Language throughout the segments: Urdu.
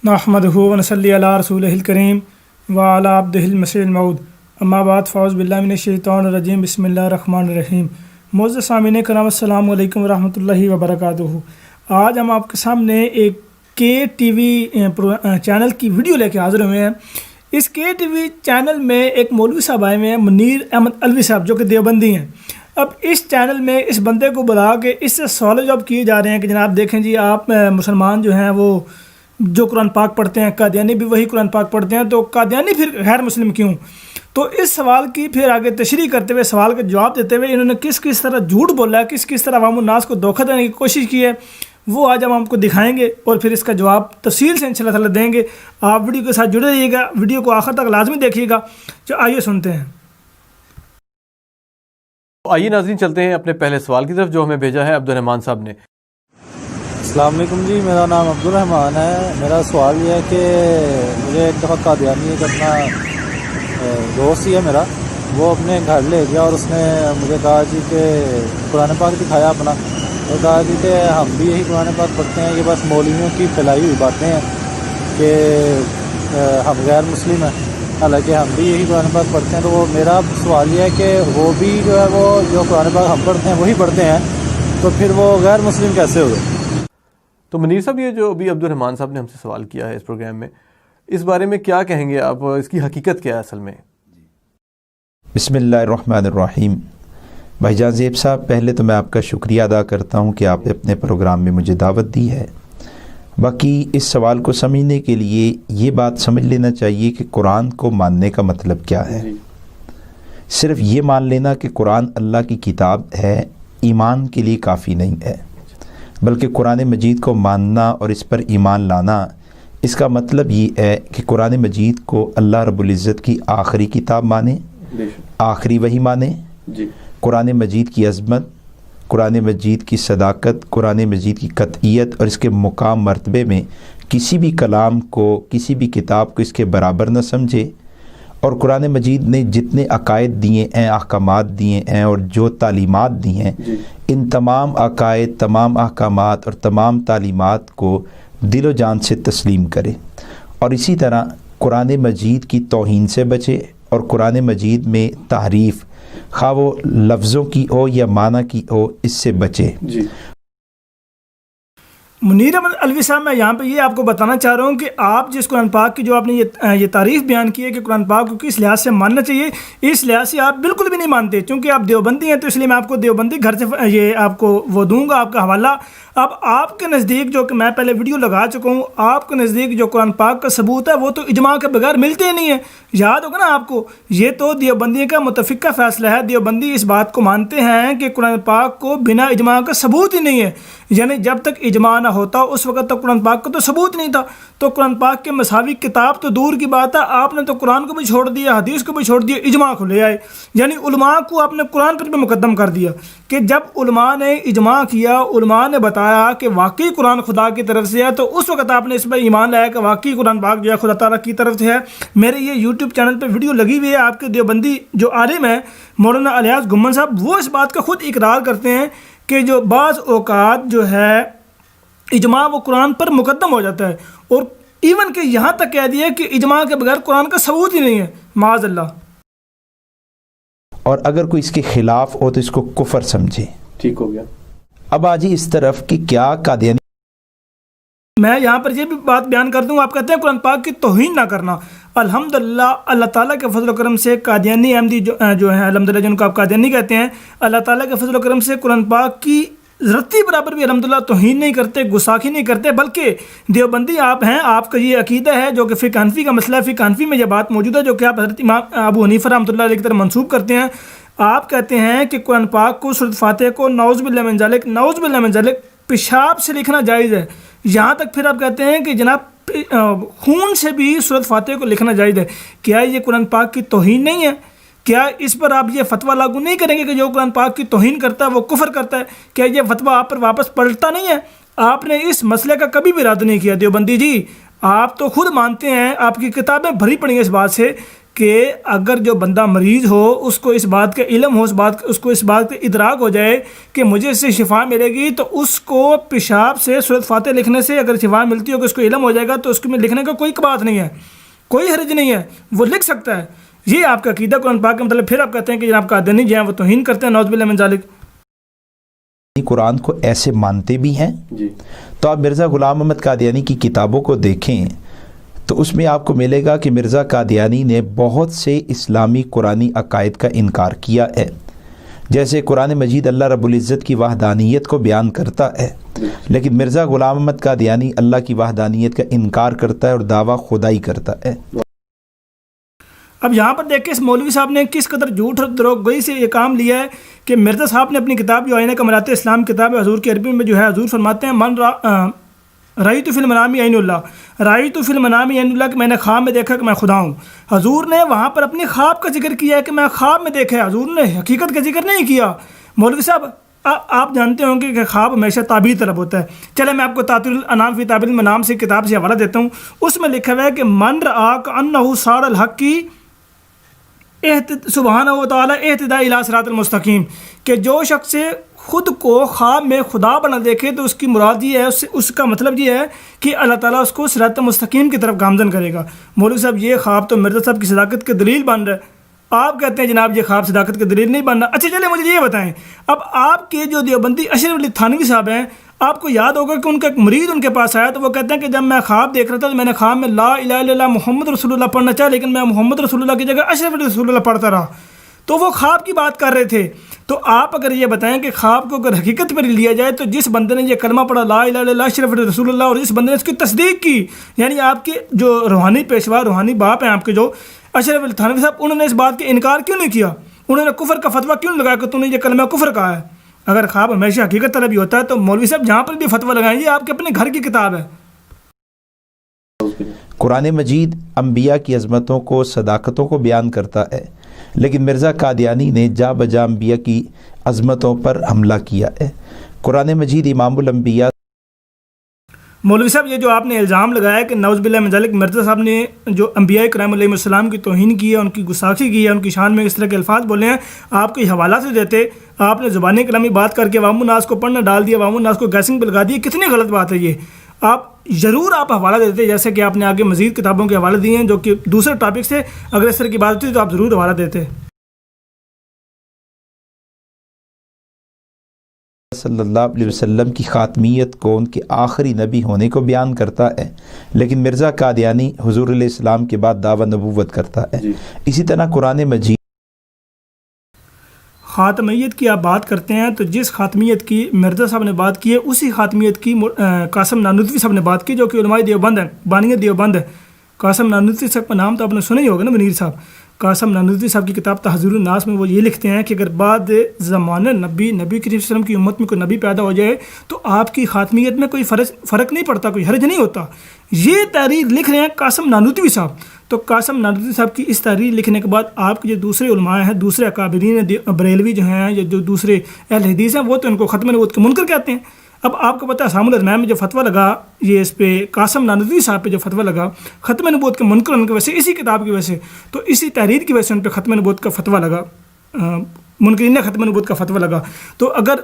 نحمدہ ونصلی علی رسولہ الکریم وعلی عبدہ المسیح الموعود اما بعد فاعوذ باللہ من الشیطان الرجیم بسم اللہ الرحمن الرحیم۔ معزز سامعین کرام السلام علیکم ورحمۃ اللہ وبرکاتہ۔ آج ہم آپ کے سامنے ایک کے ٹی وی چینل کی ویڈیو لے کے حاضر ہوئے ہیں۔ اس کے ٹی وی چینل میں ایک مولوی صاحب آئے ہوئے ہیں، منیر احمد الوی صاحب، جو کہ دیوبندی ہیں۔ اب اس چینل میں اس بندے کو بلا کے اس سے سوال جواب کیے جا رہے ہیں کہ جناب دیکھیں جی، آپ مسلمان جو ہیں وہ جو قرآن پاک پڑھتے ہیں، قادیانی بھی وہی قرآن پاک پڑھتے ہیں، تو قادیانی پھر غیر مسلم کیوں؟ تو اس سوال کی پھر آگے تشریح کرتے ہوئے، سوال کا جواب دیتے ہوئے انہوں نے کس طرح جھوٹ بولا ہے، کس طرح عوام الناس کو دھوکہ دینے کی کوشش کی ہے، وہ آج ہم آپ کو دکھائیں گے اور پھر اس کا جواب تفصیل سے انشاءاللہ تعالی دیں گے۔ آپ ویڈیو کے ساتھ جڑے رہیے گا، ویڈیو کو آخر تک لازمی دیکھیے گا۔ آئیے سنتے ہیں۔ آئیے ناظرین، چلتے ہیں اپنے پہلے سوال کی طرف جو ہمیں بھیجا ہے عبدالرحمن صاحب نے۔ السلام علیکم جی، میرا نام عبدالرحمن ہے۔ میرا سوال یہ ہے کہ مجھے ایک دفعہ قادیانی ایک اپنا دوست ہی ہے میرا، وہ اپنے گھر لے گیا اور اس نے مجھے کہا جی کہ قرآن پاک دکھایا اپنا، اور کہا جی کہ ہم بھی یہی قرآن پاک پڑھتے ہیں، یہ بس مولویوں کی پھیلائی ہوئی باتیں ہیں کہ ہم غیر مسلم ہیں، حالانکہ ہم بھی یہی قرآن پاک پڑھتے ہیں۔ تو وہ میرا سوال یہ ہے کہ وہ بھی جو ہے وہ جو قرآن پاک ہم پڑھتے ہیں وہی پڑھتے ہیں، تو پھر وہ غیر مسلم کیسے ہوئے؟ تو منیر صاحب، یہ جو ابھی عبدالرحمن صاحب نے ہم سے سوال کیا ہے اس پروگرام میں، اس بارے میں کیا کہیں گے آپ؟ اس کی حقیقت کیا ہے اصل میں؟ بسم اللہ الرحمن الرحیم۔ بھائی جان زیب صاحب، پہلے تو میں آپ کا شکریہ ادا کرتا ہوں کہ آپ نے اپنے پروگرام میں مجھے دعوت دی ہے۔ باقی اس سوال کو سمجھنے کے لیے یہ بات سمجھ لینا چاہیے کہ قرآن کو ماننے کا مطلب کیا ہے۔ صرف یہ مان لینا کہ قرآن اللہ کی کتاب ہے ایمان کے لیے کافی نہیں ہے، بلکہ قرآن مجید کو ماننا اور اس پر ایمان لانا، اس کا مطلب یہ ہے کہ قرآن مجید کو اللہ رب العزت کی آخری کتاب مانے، آخری وحی مانے، قرآن مجید کی عظمت، قرآن مجید کی صداقت، قرآن مجید کی قطعیت اور اس کے مقام مرتبے میں کسی بھی کلام کو، کسی بھی کتاب کو اس کے برابر نہ سمجھے، اور قرآن مجید نے جتنے عقائد دیے ہیں، احکامات دیے ہیں اور جو تعلیمات دی ہیں، ان تمام عقائد، تمام احکامات اور تمام تعلیمات کو دل و جان سے تسلیم کرے، اور اسی طرح قرآن مجید کی توہین سے بچے، اور قرآن مجید میں تحریف، خواہ وہ لفظوں کی ہو یا معنی کی ہو، اس سے بچے۔ منیر احمد الوی صاحب، میں یہاں پہ یہ آپ کو بتانا چاہ رہا ہوں کہ آپ جس قرآن پاک کی جو آپ نے یہ تعریف بیان کی ہے کہ قرآن پاک کو کس لحاظ سے ماننا چاہیے، اس لحاظ سے آپ بالکل بھی نہیں مانتے، چونکہ آپ دیوبندی ہیں، تو اس لیے میں آپ کو دیوبندی گھر سے یہ آپ کو وہ دوں گا، آپ کا حوالہ۔ اب آپ کے نزدیک، جو کہ میں پہلے ویڈیو لگا چکا ہوں، آپ کے نزدیک جو قرآن پاک کا ثبوت ہے وہ تو اجماع کے بغیر ملتے ہی نہیں ہے۔ یاد ہوگا نا آپ کو، یہ تو دیوبندی کا متفقہ فیصلہ ہے۔ دیوبندی اس بات کو مانتے ہیں کہ قرآن پاک کو بنا اجماع کا ثبوت ہی نہیں ہے، یعنی جب تک اجماع نہ ہوتا اس وقت تک قرآن پاک کا تو ثبوت نہیں تھا۔ تو قرآن پاک کے مساوی کتاب تو دور کی بات ہے، آپ نے تو قرآن کو بھی چھوڑ دیا، حدیث کو بھی چھوڑ دیا، اجماع کو لے آئے، یعنی علماء کو آپ نے قرآن پر بھی مقدم کر دیا کہ جب علماء نے اجماع کیا، علماء نے بتایا کہ واقعی قرآن خدا کی طرف سے ہے، تو اس وقت آپ نے اس پر ایمان لایا کہ واقعی قرآن پاک جو ہے خدا تعالیٰ کی طرف سے ہے۔ میرے یہ یوٹیوب چینل پہ ویڈیو لگی ہوئی ہے، آپ کے دیوبندی جو عالم ہیں مولانا الیاس گمن صاحب، وہ اس بات کا خود اقرار کرتے ہیں کہ جو بعض اوقات جو ہے اجماع وہ قرآن پر مقدم ہو جاتا ہے، اور ایون کہ یہاں تک کہہ دیا کہ اجماع کے بغیر قرآن کا ثبوت ہی نہیں ہے، معاذ اللہ۔ اور اگر کوئی اس کے خلاف ہو تو اس کو کفر سمجھے۔ ٹھیک ہو گیا۔ اب آجی اس طرف کہ کیا قادیانی، میں یہاں پر یہ بھی بات بیان کر دوں، آپ کہتے ہیں قرآن پاک کی توہین نہ کرنا۔ الحمدللہ اللہ تعالیٰ کے فضل و کرم سے قادیانی احمدی جو ہیں، الحمدللہ جن کو آپ قادیانی کہتے ہیں، اللہ تعالیٰ کے فضل و کرم سے قرآن پاک کی رتی برابر بھی الحمدللہ توہین نہیں کرتے، گستاخی نہیں کرتے، بلکہ دیوبندی آپ ہیں، آپ کا یہ عقیدہ ہے جو کہ فقہ حنفی کا مسئلہ ہے، فقہ حنفی میں یہ بات موجود ہے جو کہ آپ حضرت امام ابو حنیفہ رحمۃ اللہ علیہ کی طرف منسوب کرتے ہیں۔ آپ کہتے ہیں کہ قرآن پاک کو، سورۃ فاتحہ کو، نعوذ باللہ من ذالک، نعوذ باللہ من ذالک، پیشاب سے لکھنا جائز ہے۔ یہاں تک پھر آپ کہتے ہیں کہ جناب خون سے بھی سورۃ فاتحہ کو لکھنا جائز ہے۔ کیا یہ قرآن پاک کی توہین نہیں ہے؟ کیا اس پر آپ یہ فتویٰ لاگو نہیں کریں گے کہ جو قرآن پاک کی توہین کرتا ہے وہ کفر کرتا ہے؟ کیا یہ فتویٰ آپ پر واپس پلٹتا نہیں ہے؟ آپ نے اس مسئلے کا کبھی بھی رد نہیں کیا۔ دیوبندی جی، آپ تو خود مانتے ہیں، آپ کی کتابیں بھری پڑی ہیں اس بات سے کہ اگر جو بندہ مریض ہو اس کو اس بات کا علم ہو، اس کو اس بات کا ادراک ہو جائے کہ مجھے اس سے شفا ملے گی، تو اس کو پیشاب سے سورۃ فاتحہ لکھنے سے اگر شفا ملتی ہو کہ اس کو علم ہو جائے گا تو اس کو لکھنے کا کوئی بات نہیں ہے، کوئی حرج نہیں ہے، وہ لکھ سکتا ہے۔ یہ آپ کا عقیدہ قرآن پاک کا مطلب۔ پھر آپ کہتے ہیں کہ جناب قادیانی جو ہیں وہ توہین کرتے ہیں، نعوذ باللہ من ذالک۔ قرآن کو ایسے مانتے بھی ہیں جی۔ تو آپ مرزا غلام احمد قادیانی کی کتابوں کو دیکھیں تو اس میں آپ کو ملے گا کہ مرزا قادیانی نے بہت سے اسلامی قرآنی عقائد کا انکار کیا ہے، جیسے قرآن مجید اللہ رب العزت کی وحدانیت کو بیان کرتا ہے، لیکن مرزا غلام احمد قادیانی اللہ کی وحدانیت کا انکار کرتا ہے اور دعویٰ خدائی کرتا ہے۔ اب یہاں پر دیکھیں اس مولوی صاحب نے کس قدر جھوٹ اور دروغ گوئی سے یہ کام لیا ہے کہ مرزا صاحب نے اپنی کتاب جو آئینہ کمالات اسلام کتاب ہے حضور کی عربی میں جو ہے حضور فرماتے ہیں من رأیت فی المنام عین اللہ، رأیت فی المنام عین اللہ، کہ میں نے خواب میں دیکھا کہ میں خدا ہوں۔ حضور نے وہاں پر اپنی خواب کا ذکر کیا ہے کہ میں خواب میں دیکھا ہے، حضور نے حقیقت کا ذکر نہیں کیا۔ مولوی صاحب آپ جانتے ہوں گے کہ خواب ہمیشہ تعبیر طلب ہوتا ہے۔ چلے میں آپ کو تعطیل الانام فی تعبیر المنام سے کتاب سے حوالہ دیتا ہوں، اس میں لکھا ہوا ہے کہ من رآ کأنہ صار الحق کی سبحانہ و تعالیٰ اہتداء الی صراط المستقیم، کہ جو شخص خود کو خواب میں خدا بنا دیکھے تو اس کی مراد یہ ہے، اس کا مطلب یہ ہے کہ اللہ تعالیٰ اس کو صراط مستقیم کی طرف گامزن کرے گا۔ مولوی صاحب یہ خواب تو مرزا صاحب کی صداقت کی دلیل بن رہا ہے، آپ کہتے ہیں جناب یہ خواب صداقت کی دلیل نہیں بن رہا۔ اچھا چلے مجھے یہ بتائیں، اب آپ کے جو دیوبندی اشرف علی تھانوی صاحب ہیں، آپ کو یاد ہوگا کہ ان کا ایک مرید ان کے پاس آیا تو وہ کہتے ہیں کہ جب میں خواب دیکھ رہا تھا تو میں نے خواب میں لا الہ الا اللہ محمد رسول اللہ پڑھنا چاہا، لیکن میں محمد رسول اللہ کی جگہ اشرف علی رسول اللہ پڑھتا رہا، تو وہ خواب کی بات کر رہے تھے۔ تو آپ اگر یہ بتائیں کہ خواب کو اگر حقیقت پر لیا جائے تو جس بندے نے یہ کلمہ پڑھا لا الہ الا اللہ اشرف علی رسول اللہ، اور جس بندے نے اس کی تصدیق کی، یعنی آپ کے جو روحانی پیشوا روحانی باپ ہیں آپ کے جو اشرف علی تھانوی صاحب، انہوں نے اس بات کا انکار کیوں نہیں کیا؟ انہوں نے کفر کا فتویٰ کیوں نہیں لگایا کہ تم نے یہ کلمہ کفر کہا ہے؟ اگر خواب ہمیشہ حقیقت طلبی ہوتا ہے تو مولوی صاحب جہاں پر بھی فتویٰ لگائیں، یہ آپ کے اپنے گھر کی کتاب ہے۔ قرآن مجید انبیاء کی عظمتوں کو صداقتوں کو بیان کرتا ہے، لیکن مرزا قادیانی نے جا بجا انبیاء کی عظمتوں پر حملہ کیا ہے۔ قرآن مجید امام الانبیاء مولوی صاحب یہ جو آپ نے الزام لگایا کہ نعوذ باللہ من ذالک مرزا صاحب نے جو انبیاء کرام علیہ السلام کی توہین کی ہے، ان کی گستاخی کی ہے، ان کی شان میں اس طرح کے الفاظ بولے ہیں، آپ کو یہ حوالہ سے دیتے، آپ نے زبانی کلامی بات کر کے عوام الناس کو پڑھنا ڈال دیا، عوام الناس کو گیسنگ پہ لگا دی، کتنی غلط بات ہے یہ۔ آپ ضرور آپ حوالہ دیتے، جیسے کہ آپ نے آگے مزید کتابوں کے حوالے دیے ہیں جو کہ دوسرے ٹاپک سے، اگر اس طرح کی بات ہوتی تو آپ ضرور حوالہ دیتے۔ صلی اللہ علیہ وسلم کی خاتمیت کو ان کے آخری نبی ہونے کو بیان کرتا ہے، لیکن مرزا قادیانی حضور علیہ السلام کے بعد دعویٰ نبوت کرتا ہے۔ اسی طرح قرآن مجید خاتمیت کی آپ بات کرتے ہیں تو جس خاتمیت کی مرزا صاحب نے بات کی ہے اسی خاتمیت کی قاسم نانوتوی صاحب نے بات کی، جو کہ علماء دیوبند ہیں، بانی دیوبند ہے۔ قاسم نانوتوی صاحب کا نام تو آپ نے سنا ہی ہوگا نا، منیر صاحب۔ قاسم نانوتوی صاحب کی کتاب تحذیر الناس میں وہ یہ لکھتے ہیں کہ اگر بعد زمانہ نبی کریم صلی اللہ علیہ وسلم کی امت میں کوئی نبی پیدا ہو جائے تو آپ کی خاتمیت میں کوئی فرق نہیں پڑتا، کوئی حرج نہیں ہوتا۔ یہ تحریر لکھ رہے ہیں قاسم نانوتوی صاحب۔ تو قاسم نانوتوی صاحب کی اس تحریر لکھنے کے بعد آپ کے جو دوسرے علماء ہیں، دوسرے اکابرین بریلوی جو ہیں یا جو دوسرے اہل حدیث ہیں، وہ تو ان کو ختم نبوت کے منکر کہتے ہیں۔ اب آپ کو پتہ ہے اسام الازمان میں جو فتویٰ لگا، یہ اس پہ قاسم نانوتوی صاحب پہ جو فتویٰ لگا ختم نبوت کے منکر ان کی وجہ سے، اسی کتاب کی وجہ سے، تو اسی تحریر کی وجہ سے ان پہ ختم نبوت کا فتویٰ لگا، منکرین ختم نبوت کا فتویٰ لگا۔ تو اگر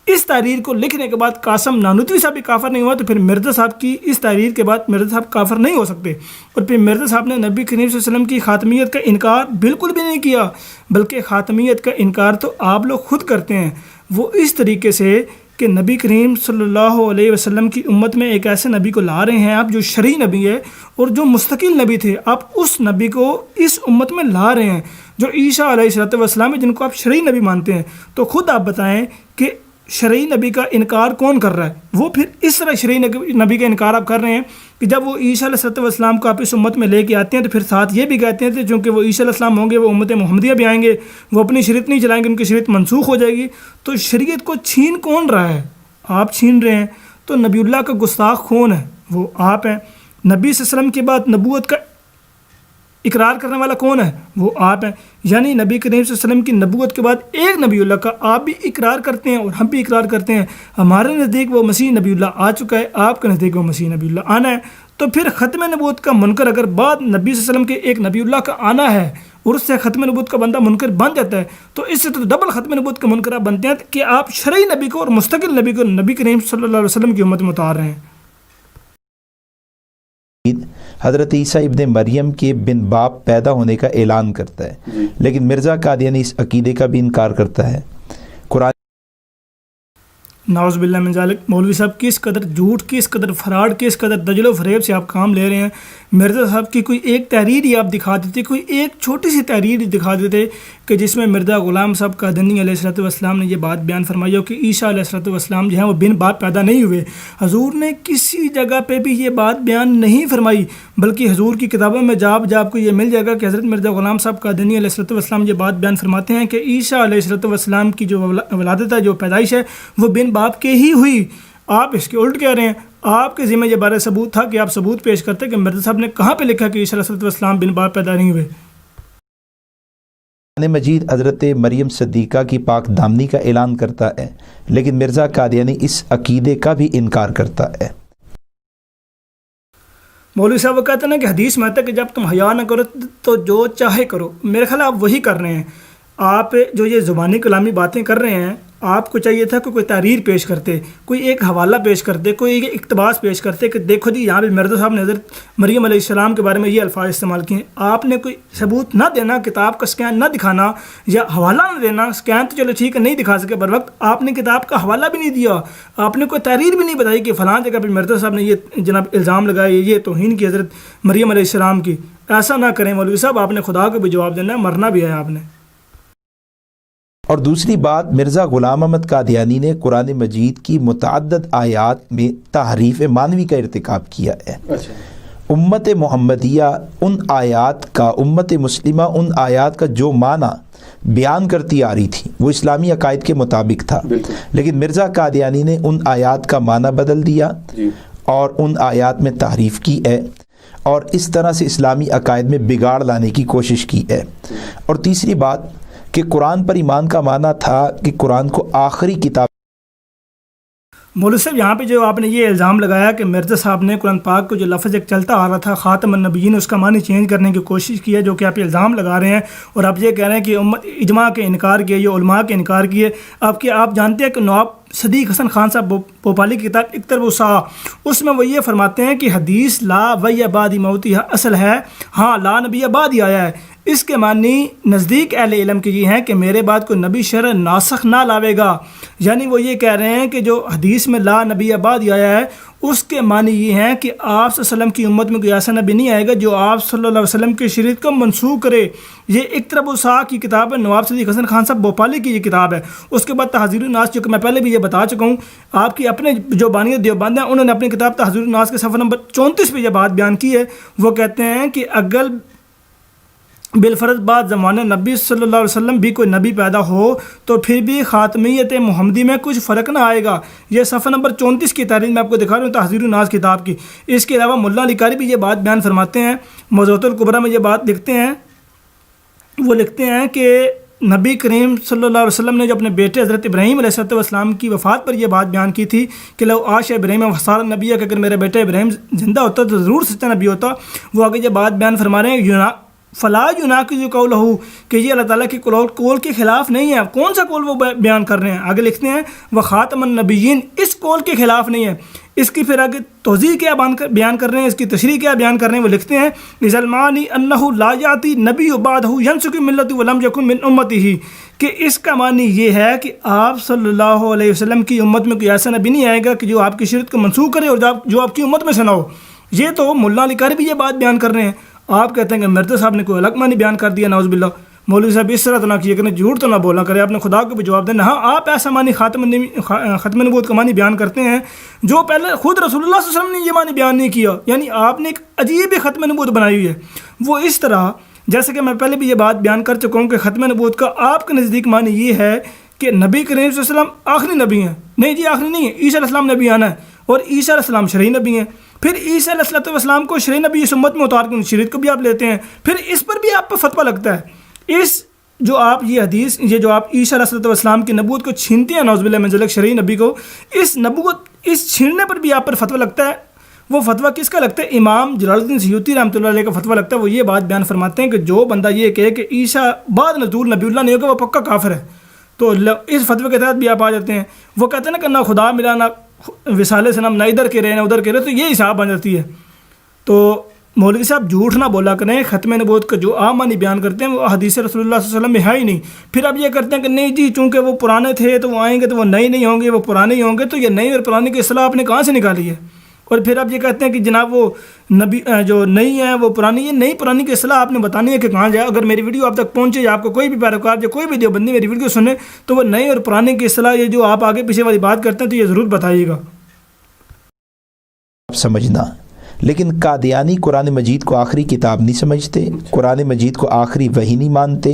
اس تحریر کو لکھنے کے بعد قاسم نانوتوی صاحب بھی کافر نہیں ہوا تو پھر مرزا صاحب کی اس تحریر کے بعد مرزا صاحب کافر نہیں ہو سکتے۔ اور پھر مرزا صاحب نے نبی کریم صلی اللہ علیہ وسلم کی خاتمیت کا انکار بالکل بھی نہیں کیا، بلکہ خاتمیت کا انکار تو آپ لوگ خود کرتے ہیں، وہ اس طریقے سے کہ نبی کریم صلی اللہ علیہ وسلم کی امت میں ایک ایسے نبی کو لا رہے ہیں آپ جو شرعی نبی ہے اور جو مستقل نبی تھے، آپ اس نبی کو اس امت میں لا رہے ہیں جو عیسیٰ علیہ السلام ہے، جن کو آپ شرعی نبی مانتے ہیں۔ تو خود آپ بتائیں کہ شرعی نبی کا انکار کون کر رہا ہے؟ وہ پھر اس طرح شرعی نبی کا انکار آپ کر رہے ہیں کہ جب وہ عیسیٰ علیہ السلام کو آپ اس امت میں لے کے آتے ہیں تو پھر ساتھ یہ بھی کہتے ہیں چونکہ وہ عیسیٰ علیہ السلام ہوں گے، وہ امت محمدیہ بھی آئیں گے، وہ اپنی شریعت نہیں چلائیں گے، ان کی شریعت منسوخ ہو جائے گی۔ تو شریعت کو چھین کون رہا ہے؟ آپ چھین رہے ہیں۔ تو نبی اللہ کا گستاخ کون ہے؟ وہ آپ ہیں۔ نبی صلی اللہ علیہ وسلم کے بعد نبوت کا اقرار کرنے والا کون ہے؟ وہ آپ ہیں. یعنی نبی کریم صلی اللہ علیہ وسلم کی نبوت کے بعد ایک نبی اللہ کا آپ بھی اقرار کرتے ہیں اور ہم بھی اقرار کرتے ہیں. ہمارے نزدیک وہ مسیح نبی اللہ آ چکا ہے، آپ کے نزدیک وہ مسیح نبی اللہ آنا ہے. تو پھر ختم نبوت کا منکر اگر بعد نبی صلی اللہ علیہ وسلم کے ایک نبی اللہ کا آنا ہے اور اس سے ختم نبوت کا بندہ منکر بن جاتا ہے، تو اس سے تو ڈبل ختم نبوت کا منکر آپ بنتے ہیں کہ آپ شرعی نبی کو اور مستقل نبی کو نبی کریم صلی اللہ علیہ وسلم کی امت میں اتار رہے ہیں. حضرت عیسیٰ ابن مریم کے بن باپ پیدا ہونے کا اعلان کرتا ہے، لیکن مرزا قادیانی اس عقیدے کا بھی انکار کرتا ہے. قرآن نعوذ باللہ من ذالک. مولوی صاحب کس قدر جھوٹ، کس قدر فراڈ، کس قدر دجل و فریب سے آپ کام لے رہے ہیں. مرزا صاحب کی کوئی ایک تحریر ہی آپ دکھا دیتے، کوئی ایک چھوٹی سی تحریر ہی دکھا دیتے کہ جس میں مرزا غلام صاحب قادیانی علیہ الصلوۃ والسلام نے یہ بات بیان فرمائی ہو کہ عیسیٰ علیہ الصلوۃ والسلام جو ہیں وہ بن باپ پیدا نہیں ہوئے. حضور نے کسی جگہ پہ بھی یہ بات بیان نہیں فرمائی، بلکہ حضور کی کتابوں میں آپ کو یہ مل جائے گا کہ حضرت مرزا غلام صاحب قادیانی علیہ الصلوۃ والسلام یہ بات بیان فرماتے ہیں کہ عیسیٰ علیہ الصلوۃ والسلام کی جو ولادت ہے، جو پیدائش ہے، وہ بن باپ کے ہی ہوئی. آپ اس کے الٹ کہہ رہے ہیں. آپ کے ذمہ یہ بارے ثبوت تھا کہ آپ ثبوت پیش کرتے کہ مرزا صاحب نے کہاں پہ لکھا کہ عیسیٰ علیہ الصلوۃ والسلام بن باپ پیدا نہیں ہوئے. قرآن مجید حضرت مریم صدیقہ کی پاک دامنی کا اعلان کرتا ہے، لیکن مرزا قادیانی اس عقیدے کا بھی انکار کرتا ہے. مولوی صاحب وہ کہتے ہیں نا کہ حدیث میں آتا ہے کہ جب تم حیا نہ کرو تو جو چاہے کرو. میرے خیال آپ وہی کر رہے ہیں. آپ جو یہ زبانی کلامی باتیں کر رہے ہیں، آپ کو چاہیے تھا کہ کوئی تحریر پیش کرتے، کوئی ایک حوالہ پیش کرتے، کوئی ایک اقتباس پیش کرتے کہ دیکھو جی یہاں پہ مرزا صاحب نے حضرت مریم علیہ السلام کے بارے میں یہ الفاظ استعمال کیے ہیں. آپ نے کوئی ثبوت نہ دینا، کتاب کا اسکین نہ دکھانا یا حوالہ نہ دینا. اسکین تو چلو ٹھیک ہے نہیں دکھا سکے بر وقت، آپ نے کتاب کا حوالہ بھی نہیں دیا، آپ نے کوئی تحریر بھی نہیں بتائی کہ فلاں جگہ پہ مرزا صاحب نے یہ جناب الزام لگائے، یہ توہین کی حضرت مریم علیہ السلام کی. ایسا نہ کریں مولوی صاحب، آپ نے خدا کو بھی جواب دینا ہے، مرنا بھی ہے آپ نے. اور دوسری بات، مرزا غلام احمد قادیانی نے قرآن مجید کی متعدد آیات میں تحریف معنوی کا ارتکاب کیا ہے. امت محمدیہ ان آیات کا، امت مسلمہ ان آیات کا جو معنی بیان کرتی آ رہی تھی وہ اسلامی عقائد کے مطابق تھا، لیکن مرزا قادیانی نے ان آیات کا معنی بدل دیا اور ان آیات میں تحریف کی ہے اور اس طرح سے اسلامی عقائد میں بگاڑ لانے کی کوشش کی ہے. اور تیسری بات کہ قرآن پر ایمان کا معنی تھا کہ قرآن کو آخری کتاب. مولوی صاحب یہاں پہ جو آپ نے یہ الزام لگایا کہ مرزا صاحب نے قرآن پاک کو جو لفظ ایک چلتا آ رہا تھا خاتم النبیین، اس کا معنی چینج کرنے کی کوشش کی ہے، جو کہ آپ الزام لگا رہے ہیں اور آپ یہ کہہ رہے ہیں کہ امت اجماع کے انکار کیے، یہ علماء کے انکار کیے. آپ جانتے ہیں کہ نواب صدیق حسن خان صاحب بھوپالی کی کتاب اکترب الساعہ، اس میں وہ یہ فرماتے ہیں کہ حدیث لا وی بعد موتی اصل ہے، ہاں لا نبی بعد ہی آیا ہے. اس کے معنی نزدیک اہل علم کے یہ ہیں کہ میرے بعد کوئی نبی شرع ناسخ نہ لاوے گا. یعنی وہ یہ کہہ رہے ہیں کہ جو حدیث میں لا نبی بعد ہی آیا ہے اس کے معنی یہ ہیں کہ آپ صلی اللہ علیہ وسلم کی امت میں کوئی ایسا نبی نہیں آئے گا جو آپ صلی اللہ علیہ وسلم کی شریعت کو منسوخ کرے. یہ اقترب الساعہ کی کتاب ہے، نواب صدیق حسن خان صاحب بھوپالی کی یہ کتاب ہے. اس کے بعد تحذیر الناس، جو کہ میں پہلے بھی یہ بتا چکا ہوں، آپ کی اپنے جو بانی دیوبند ہیں انہوں نے اپنی کتاب تحذیر الناس کے صفحہ نمبر 34 پہ یہ بات بیان کی ہے. وہ کہتے ہیں کہ اگر بالفرض بعد زمانہ نبی صلی اللہ علیہ وسلم بھی کوئی نبی پیدا ہو تو پھر بھی خاتمیت محمدی میں کچھ فرق نہ آئے گا. یہ صفحہ نمبر 34 کی تحریر میں آپ کو دکھا رہا ہوں تحذیر الناس کتاب کی. اس کے علاوہ ملا علی قاری بھی یہ بات بیان فرماتے ہیں، موضوعات الکبریٰ میں یہ بات لکھتے ہیں. وہ لکھتے ہیں کہ نبی کریم صلی اللہ علیہ وسلم نے جو اپنے بیٹے حضرت ابراہیم علیہ السلام کی وفات پر یہ بات بیان کی تھی کہ لو عاش ابراہیم وصار نبی، کہ اگر میرا بیٹا ابراہیم زندہ ہوتا تو ضرور سچا نبی ہوتا. وہ آگے یہ بات بیان فرما رہے ہیں فلا يناقض قولہ، کہ یہ اللہ تعالیٰ کے قول کے خلاف نہیں ہے. کون سا قول وہ بیان کر رہے ہیں؟ آگے لکھتے ہیں وہ خاتم النبیین، اس قول کے خلاف نہیں ہے. اس کی پھر آگے توضیح کیا بیان کر رہے ہیں، اس کی تشریح کیا بیان کر رہے ہیں. وہ لکھتے ہیں ظلمانی انہ لا یاتی نبی بعدہ ینسک ملت ولم یکن من امتہ، کہ اس کا معنی یہ ہے کہ آپ صلی اللہ علیہ وسلم کی امت میں کوئی ایسا نبی نہیں آئے گا کہ جو آپ کی شریعت کو منسوخ کرے اور جو آپ کی امت میں سے نہ ہو. یہ تو ملا علی قاری بھی یہ بات بیان کر رہے ہیں. آپ کہتے ہیں کہ مرزا صاحب نے کوئی الگ معنی بیان کر دیا. نعوذ باللہ. مولوی صاحب اس طرح تو نہ کیے کریں، جھوٹ تو نہ بولا کرے، آپ نے خدا کو بھی جواب دینا. ہاں آپ ایسا معنی ختم نبوت کا معنی بیان کرتے ہیں جو پہلے خود رسول اللہ صلی اللہ علیہ وسلم نے یہ معنی بیان نہیں کیا. یعنی آپ نے ایک عجیب ہی ختم نبوت بنائی ہوئی ہے. وہ اس طرح جیسے کہ میں پہلے بھی یہ بات بیان کر چکا ہوں کہ ختم نبوت کا آپ کے نزدیک معنی یہ ہے کہ نبی کریم صلی اللہ علیہ وسلم آخری نبی ہیں. نہیں جی آخری نہیں ہے، عیسیٰ علیہ السلام نبی آنا ہے اور عیسیٰ علیہ السلام شرعی نبی ہیں. پھر عیسیٰ علیہ الصلوۃ والسلام کو شرعی نبی اس امت میں اتار کے شریعت کو بھی آپ لیتے ہیں، پھر اس پر بھی آپ پر فتویٰ لگتا ہے۔ اس جو آپ یہ حدیث، یہ جو آپ عیسیٰ علیہ الصلوۃ والسلام کی نبوت کو چھینتے ہیں، نعوذ باللہ من ذلک، شرعی نبی کو، اس نبوت، اس چھیننے پر بھی آپ پر فتویٰ لگتا ہے۔ وہ فتویٰ کس کا لگتا ہے؟ امام جلال الدین سیوطی رحمۃ اللہ علیہ کا فتویٰ لگتا ہے۔ وہ یہ بات بیان فرماتے ہیں کہ جو بندہ یہ کہے کہ عیسیٰ بعد نزول نبی اللہ نہیں ہوگا، وہ پکا کافر ہے۔ تو اس فتوے کے تحت بھی آپ آ جاتے ہیں۔ وہ کہتے ہیں نا کہ نہ خدا ملا، نہ وصال سے، نہ ادھر کے رہے نہ ادھر کے رہے، تو یہ حساب بن جاتی ہے۔ تو مولوی صاحب جھوٹ نہ بولا کریں، ختم نبوت کا جو عام معنی بیان کرتے ہیں وہ حدیث رسول اللہ صلی اللہ علیہ وسلم میں ہے ہی نہیں۔ پھر اب یہ کرتے ہیں کہ نہیں جی چونکہ وہ پرانے تھے تو وہ آئیں گے تو وہ نئے نہیں ہوں گے، وہ پرانے ہی ہوں گے، تو یہ نئی اور پرانے کی اصطلاح آپ نے کہاں سے نکالی ہے؟ اور پھر اب یہ کہتے ہیں کہ جناب وہ نبی جو نئی ہے وہ پرانی، یہ نئی پرانی کی اصطلاح آپ نے بتانی ہے کہ کہاں جائے۔ اگر میری ویڈیو آپ تک پہنچے یا آپ کو کوئی بھی پیروکار یا کوئی بھی دیوبندی میری ویڈیو سنے تو وہ نئی اور پرانے کی اصطلاح یہ جو آپ آگے پیچھے والی بات کرتے ہیں تو یہ ضرور بتائیے گا۔ سمجھنا، لیکن قادیانی قرآن مجید کو آخری کتاب نہیں سمجھتے، قرآن مجید کو آخری وحی نہیں مانتے۔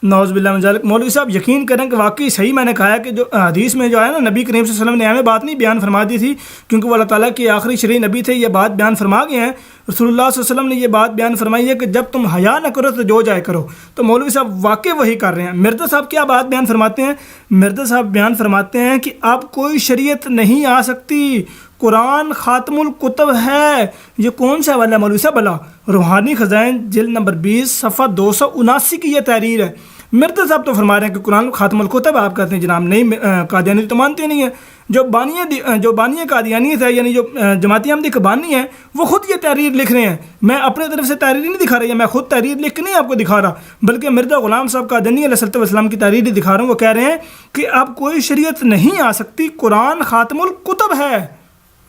نعوذ باللہ من ذلک۔ مولوی صاحب یقین کریں کہ واقعی صحیح میں نے کہا ہے کہ جو حدیث میں جو ہے نا نبی کریم صلی اللہ علیہ وسلم نے ہمیں بات نہیں بیان فرما دی تھی، کیونکہ وہ اللہ تعالیٰ کے آخری شرعی نبی تھے، یہ بات بیان فرما گئے ہیں۔ رسول اللہ صلی اللہ علیہ وسلم نے یہ بات بیان فرمائی ہے کہ جب تم حیا نہ کرو تو جو جائے کرو۔ تو مولوی صاحب واقعی وہی کر رہے ہیں۔ مرزا صاحب کیا بات بیان فرماتے ہیں؟ مرزا صاحب بیان فرماتے ہیں کہ اب کوئی شریعت نہیں آ سکتی، قرآن خاتم الکتب ہے۔ یہ کون سا والا مولوی صاحب؟ بلا روحانی خزائن جلد نمبر 20 صفحہ 279 کی یہ تحریر ہے۔ مرزا صاحب تو فرما رہے ہیں کہ قرآن خاتم الکتب، آپ کہتے ہیں جناب نہیں، قادیانی تو مانتے نہیں ہیں۔ جو بانی قادیانیت ہے، یعنی جو جماعتی احمدی کے بانی ہیں، وہ خود یہ تحریر لکھ رہے ہیں۔ میں اپنے طرف سے تحریر نہیں دکھا رہا، میں خود تحریر لکھ کے نہیں آپ کو دکھا رہا، بلکہ مرزا غلام صاحب قادیانی علیہ الصلوۃ والسلام کی تحریر دکھا رہا ہوں۔ وہ کہہ رہے ہیں کہ اب کوئی شریعت نہیں آ سکتی، قرآن خاتم الکتب ہے۔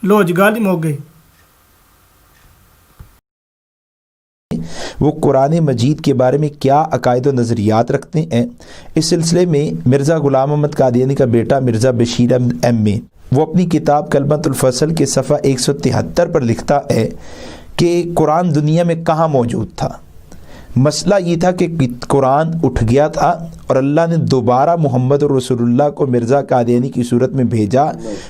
لو جی گالی موک گئی۔ وہ قرآن مجید کے بارے میں کیا عقائد و نظریات رکھتے ہیں؟ اس سلسلے میں مرزا غلام احمد قادیانی کا بیٹا مرزا بشیر احمد ایم اے، وہ اپنی کتاب کلمۃ الفصل کے صفحہ 173 پر لکھتا ہے کہ قرآن دنیا میں کہاں موجود تھا۔ مسئلہ یہ تھا کہ قرآن اٹھ گیا تھا اور اللہ نے دوبارہ محمد رسول اللہ کو مرزا قادیانی کی صورت میں بھیجا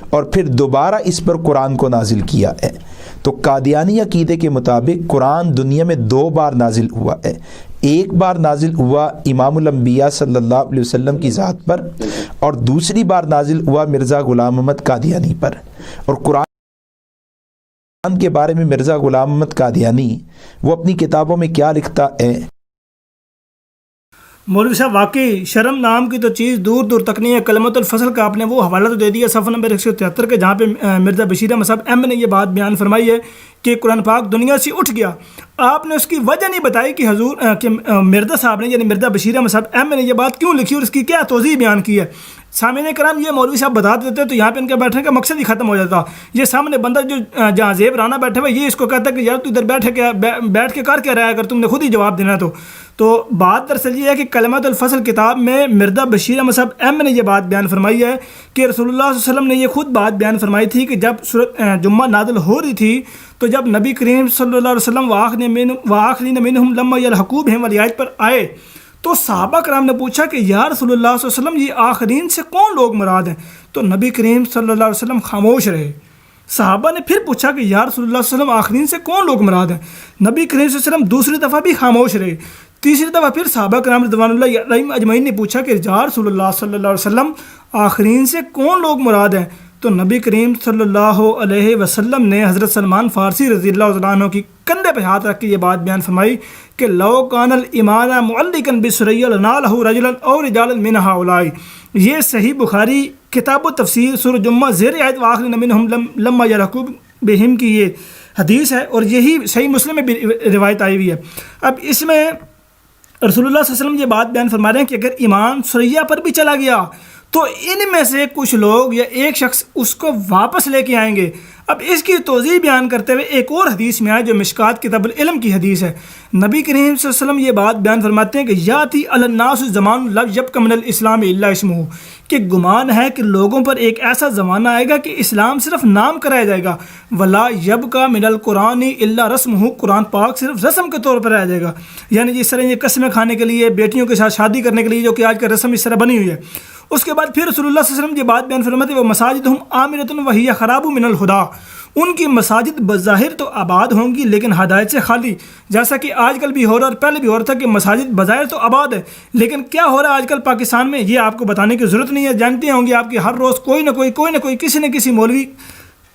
اور پھر دوبارہ اس پر قرآن کو نازل کیا ہے۔ تو قادیانی عقیدے کے مطابق قرآن دنیا میں 2 بار نازل ہوا ہے۔ ایک بار نازل ہوا امام الانبیاء صلی اللہ علیہ وسلم کی ذات پر، اور دوسری بار نازل ہوا مرزا غلام احمد قادیانی پر۔ اور قرآن کے بارے میں مرزا غلام احمد قادیانی وہ اپنی کتابوں میں کیا لکھتا ہے؟ مولوی صاحب واقعی شرم نام کی تو چیز دور دور تک نہیں ہے۔ کلمۃ الفصل کا آپ نے وہ حوالہ تو دے دیا صفحہ نمبر 173 کے، جہاں پہ مرزا بشیر احمد صاحب ایم نے یہ بات بیان فرمائی ہے کہ قرآن پاک دنیا سے اٹھ گیا۔ آپ نے اس کی وجہ نہیں بتائی کہ حضور کہ مرزا صاحب نے یعنی مرزا بشیر احمد صاحب ایم نے یہ بات کیوں لکھی اور اس کی کیا توضیح بیان کی ہے۔ سامعین کرام یہ مولوی صاحب بتا دیتے تو یہاں پہ ان کے بیٹھنے کا مقصد ہی ختم ہو جاتا۔ یہ سامنے بندہ جو جہاں زیب رانا بیٹھے ہوئے، یہ اس کو کہتا ہے کہ یار تو ادھر بیٹھ کے کر کیا رہا ہے، اگر تم نے خود ہی جواب دینا تو بات دراصل یہ ہے کہ کلمۃ الفصل کتاب میں مرزا بشیر احمد صاحب ایم نے یہ بات بیان فرمائی ہے کہ رسول اللہ صلی اللہ علیہ وسلم نے یہ خود بات بیان فرمائی تھی کہ جب سورۃ جمعہ نازل ہو رہی تھی تو جب نبی کریم صلی اللہ علیہ وسلم وآخرین منہم لما یلحقوا بہم والی آیت پر آئے تو صحابہ کرام نے پوچھا کہ یا رسول اللہ صلی اللہ علیہ وسلم یہ آخرین سے کون لوگ مراد ہیں؟ تو نبی کریم صلی اللہ علیہ وسلم خاموش رہے۔ صحابہ نے پھر پوچھا کہ یا رسول اللہ صلی اللہ علیہ وسلم آخرین سے کون لوگ مراد ہیں؟ نبی کریم صلی اللہ علیہ وسلم دوسری دفعہ بھی خاموش رہے۔ تیسری دفعہ پھر صحابہ کرام رضوان اللہ علیہم اجمعین نے پوچھا کہ یا رسول اللہ صلی اللہ علیہ وسلم آخرین سے کون لوگ مراد ہیں؟ تو نبی کریم صلی اللہ علیہ وسلم نے حضرت سلمان فارسی رضی اللہ عنہ کی کندھے پہ ہاتھ رکھ کے یہ بات بیان فرمائی کہ لو کان الایمان معلقا بسریا لنالہ رجلا او رجالا من ہؤلاء۔ یہ صحیح بخاری کتاب التفسیر سورہ جمعہ زیر آیت وآخرین منہم لما یلحقوا بہم کی یہ حدیث ہے، اور یہی صحیح مسلم میں بھی روایت آئی ہوئی ہے۔ اب اس میں رسول اللہ صلی اللہ علیہ وسلم یہ بات بیان فرما رہے ہیں کہ اگر ایمان سریا پر بھی چلا گیا تو ان میں سے کچھ لوگ یا ایک شخص اس کو واپس لے کے آئیں گے۔ اب اس کی توضیح بیان کرتے ہوئے ایک اور حدیث میں آئے جو مشکات کتاب العلم کی حدیث ہے۔ نبی کریم صلی اللہ علیہ وسلم یہ بات بیان فرماتے ہیں کہ یاتی علی الناس زمان لا یبق من الاسلام الا اسمہ، کہ گمان ہے کہ لوگوں پر ایک ایسا زمانہ آئے گا کہ اسلام صرف نام کرایا جائے گا، ولا یبقى من القرآن الا رسمہ، قرآن پاک صرف رسم کے طور پر رہ جائے گا۔ یعنی جس طرح یہ قسمیں کھانے کے لیے، بیٹیوں کے ساتھ شادی کرنے کے لیے جو کہ آج کا رسم اس طرح بنی ہوئی ہے۔ اس کے بعد پھر رسول اللہ صلی اللہ علیہ وسلم یہ بات بیان فرماتے وہ مساجدہم آمنۃ وہی خراب من الہدیٰ، ان کی مساجد بظاہر تو آباد ہوں گی لیکن ہدایت سے خالی، جیسا کہ آج کل بھی ہو رہا اور پہلے بھی ہو رہا تھا کہ مساجد بظاہر تو آباد ہے، لیکن کیا ہو رہا ہے آج کل پاکستان میں یہ آپ کو بتانے کی ضرورت نہیں ہے، جانتے ہوں گے آپ کہ ہر روز کوئی نہ کوئی کسی نہ کسی مولوی